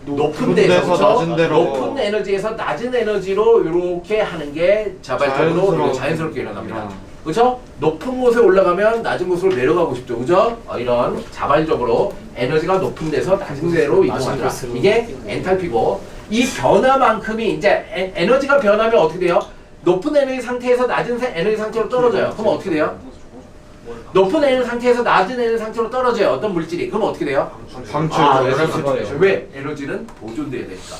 높은 데서, 낮은 데로. 높은 에너지에서 낮은 에너지로 이렇게 하는 게 자발적으로 자연스럽게 일어납니다. 그렇죠? 높은 곳에 올라가면 낮은 곳으로 내려가고 싶죠, 그죠? 이런 자발적으로 에너지가 높은 데서 낮은 데로 이동한다. 이게 엔탈피고, 이 변화만큼이 이제 에너지가 변하면 어떻게 돼요? 높은 에너지 상태에서 낮은 에너지 상태로 떨어져요. 그럼 어떻게 돼요? 높은 에너지 상태에서 낮은 에너지 상태로 떨어져요. 어떤 물질이. 그럼 어떻게 돼요? 방출돼요. 왜? 에너지는 보존돼야 되니까.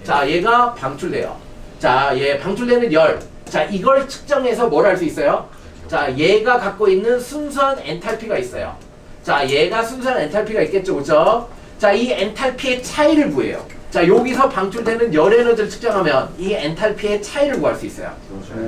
자, 얘가 방출돼요. 자, 얘 방출되는 열. 자, 이걸 측정해서 뭘 할 수 있어요? 자, 얘가 갖고 있는 순수한 엔탈피가 있어요. 자, 얘가 순수한 엔탈피가 있겠죠, 그렇죠? 자, 이 엔탈피의 차이를 구해요. 자, 여기서 방출되는 열 에너지를 측정하면 이 엔탈피의 차이를 구할 수 있어요.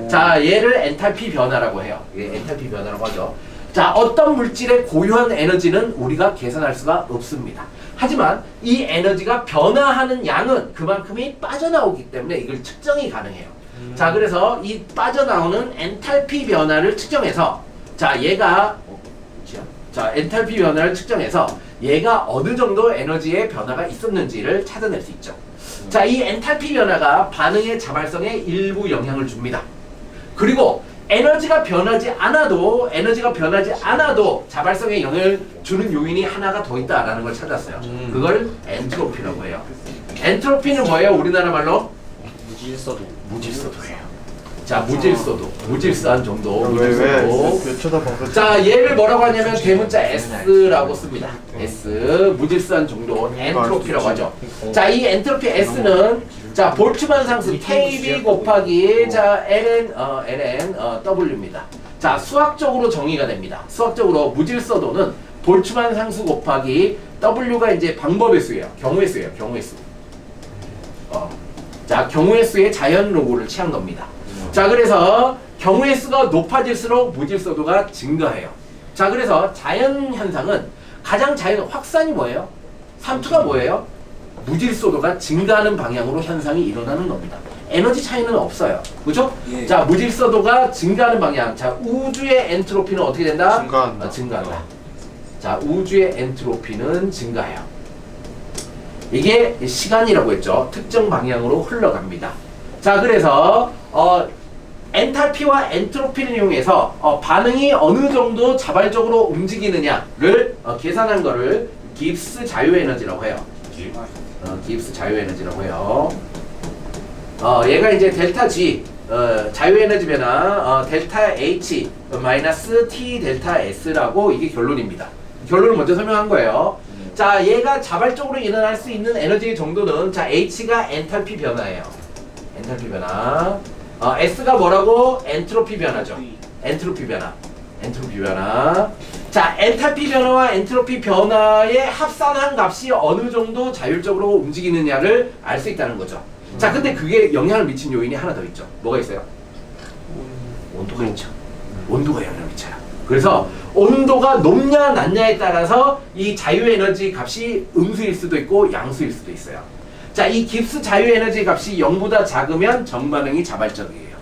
자, 얘를 엔탈피 변화라고 해요. 이게 엔탈피 변화라고 하죠. 자, 어떤 물질의 고유한 에너지는 우리가 계산할 수가 없습니다. 하지만 이 에너지가 변화하는 양은 그만큼이 빠져나오기 때문에 이걸 측정이 가능해요. 자, 그래서 이 빠져나오는 엔탈피 변화를 측정해서 자, 얘가 자, 엔탈피 변화를 측정해서 얘가 어느 정도 에너지의 변화가 있었는지를 찾아낼 수 있죠. 자, 이 엔탈피 변화가 반응의 자발성에 일부 영향을 줍니다. 그리고 에너지가 변하지 않아도 자발성에 영향을 주는 요인이 하나가 더 있다라는 걸 찾았어요. 그걸 엔트로피라고 해요. 엔트로피는 뭐예요? 우리나라 말로? 무질서도예요. 자, 무질서한 정도. 왜 쳐다봐? 자, 얘를 뭐라고 하냐면 대문자 S라고 씁니다. S, 무질서한 정도, 엔트로피라고 하죠. 자, 이 엔트로피 S는 자, 볼츠만 상수 KB 곱하기 자, ln W입니다. 자, 수학적으로 정의가 됩니다. 수학적으로 무질서도는 볼츠만 상수 곱하기 W가 이제 방법의 수예요. 경우의 수예요. 경우의 수. 자, 경우의 수의 자연 로고를 취한 겁니다. 자, 그래서 경우의 수가 높아질수록 무질서도가 증가해요. 자, 그래서 자연 현상은 가장 확산이 뭐예요? 삼투가 뭐예요? 무질서도가 증가하는 방향으로 현상이 일어나는 겁니다. 에너지 차이는 없어요. 그죠? 예. 자, 무질서도가 증가하는 방향. 자, 우주의 엔트로피는 어떻게 된다? 증가한다. 증가한다. 자, 우주의 엔트로피는 증가해요. 이게 시간이라고 했죠. 특정 방향으로 흘러갑니다. 자, 그래서 엔탈피와 엔트로피를 이용해서 반응이 어느 정도 자발적으로 움직이느냐를 계산한 거를 깁스 자유에너지라고 해요. 깁스 자유에너지라고 해요. 얘가 이제 델타 G 자유에너지 변화 델타 H 마이너스 T 델타 S라고 이게 결론입니다. 결론을 먼저 설명한 거예요. 자, 얘가 자발적으로 일어날 수 있는 에너지의 정도는 자 H가 엔탈피 변화예요. 엔탈피 변화. S가 뭐라고? 엔트로피 변화죠. 엔트로피 변화. 엔트로피 변화. 자, 엔탈피 변화와 엔트로피 변화의 합산한 값이 어느 정도 자율적으로 움직이느냐를 알 수 있다는 거죠. 자, 근데 그게 영향을 미친 요인이 하나 더 있죠. 뭐가 있어요? 온도가 있죠. 온도가 영향을 미쳐요. 그래서 온도가 높냐 낮냐에 따라서 이 자유에너지 값이 음수일 수도 있고 양수일 수도 있어요. 자, 이 깁스 자유에너지 값이 0보다 작으면 정반응이 자발적이에요.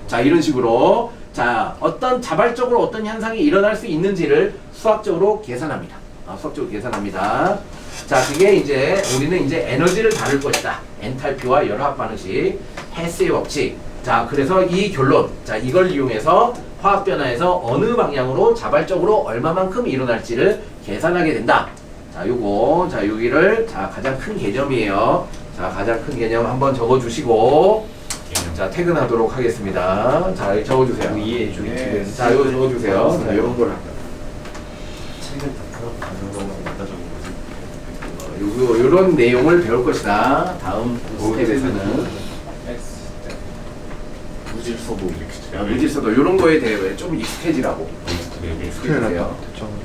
자, 이런 식으로 자, 어떤 자발적으로 어떤 현상이 일어날 수 있는지를 수학적으로 계산합니다. 수학적으로 계산합니다. 자, 그게 이제 우리는 이제 에너지를 다룰 것이다. 엔탈피와 열화학 반응식, 헬스의 법칙. 자, 그래서 이 결론, 자, 이걸 이용해서 화학 변화에서 어느 방향으로 자발적으로 얼마만큼 일어날지를 계산하게 된다. 자, 요거, 자, 여기를 자, 가장 큰 개념이에요. 자, 가장 큰 개념 한번 적어주시고, 자, 퇴근하도록 하겠습니다. 자, 여기 적어주세요. 위에 저기 뒤에 자, 이거 적어주세요. 자, 요런 걸 할까요? 요런 내용을 배울 것이다. 다음 스텝에서는. 무질서도 무질서도 요런 거에 대해 좀 익숙해지라고. 익숙해지세요.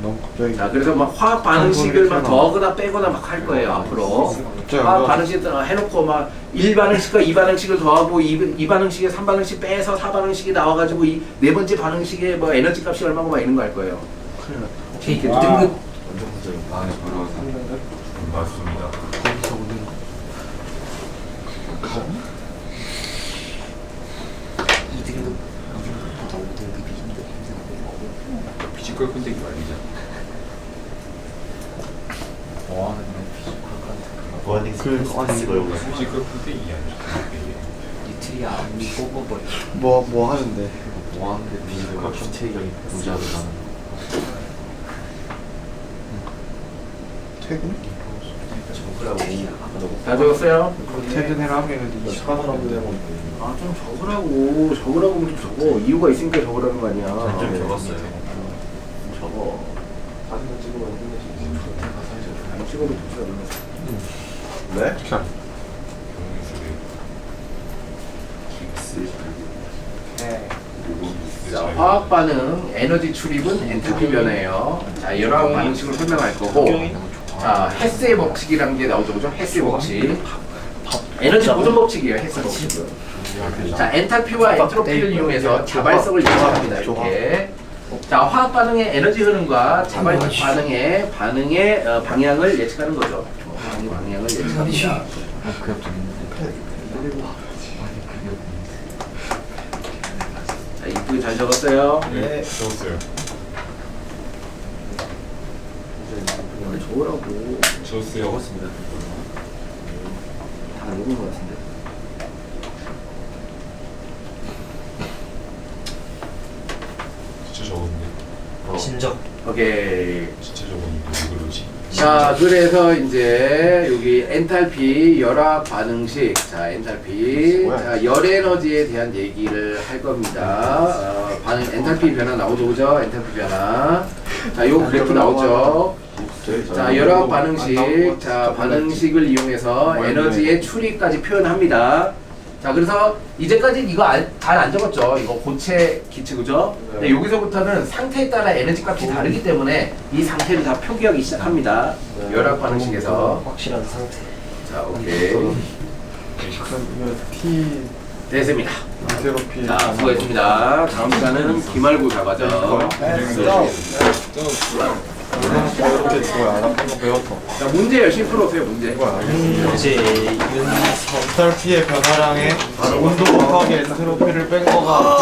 너무 갑자기. 자, 그래서 막 화학 반응식을 막 더하거나 빼거나 막 할 거예요, 앞으로. 화학 반응식 해놓고 막 1반응식과 2반응식을 더하고 2반응식에 3반응식 빼서 4반응식이 나와가지고 이 네 번째 반응식에 뭐 에너지 값이 얼마고 막 이런 거 할 거예요. 이렇게 등급. 완전 구조인 안에 걸어서 맞습니다. 피지컬 컨택이 말이잖아. 피지컬 컨택이 아니야. 이틀이 안 뽑아버려. 뭐 하는데? 뭐 하는데 피지컬 컨택이 부자로 나는. 퇴근? 다 적었어요? 퇴근해라 하면은 이게 좀 적으라고. 적으라고 하면 좀 적어. 이유가 있으니까 적으라는 거 아니야. 좀 적었어요. 적어. 사진을 찍으면 끝내지. 안 찍어도 좋지 않나? 네? 자, 화학 반응 에너지 출입은 엔트로피 변화예요. 자, 열화학 반응식으로 설명할 거고, 자, 헤스의 법칙이라는 게 나오죠, 그죠? 헤스의 법칙. 에너지 보존 법칙이에요, 헤스 법칙은. 자, 엔탈피와 엔트로피를 이용해서 자발성을 예측합니다. 이렇게. 자, 화학 반응의 에너지 흐름과 자발 반응의 방향을 예측하는 거죠. 방향을 예측합니다. 자, 이쁘게 잘 적었어요. 네, 적었어요. 뭘 적으라고. 적었어요. 적었습니다. 다 읽은 것 같은데. 진짜 적었는데. 신적. 오케이. 진짜 적었는데 왜 그러지? 자, 그래서 이제 여기 엔탈피 열화학 반응식. 자, 엔탈피. 자, 열 에너지에 대한 얘기를 할 겁니다. 반응 엔탈피 변화 나오죠, 그죠? 엔탈피 변화. 자, 요 그래프 나오죠. 자, 열화학 반응식. 자, 반응식을 이용해서 에너지의 출입까지 표현합니다. 자, 그래서 이제까지 이거 잘 안 적었죠. 이거 고체 기체, 그죠? 근데 여기서부터는 상태에 따라 에너지 값이 다르기 때문에 이 상태를 다 표기하기 시작합니다. 열화학 반응식에서. 확실한 상태. 자, 오케이. 그럼 이거 T 됐습니다. 엔트로피. 자, 수고했습니다. 다음 시간은 기말고사가죠. 이렇게 그거 알았던 거 배웠어. 자, 문제 열심히 풀어오세요, 문제. 이제 윤서. 엔탈피의 변화량에 온도 곱하기 엔트로피를 뺀 거가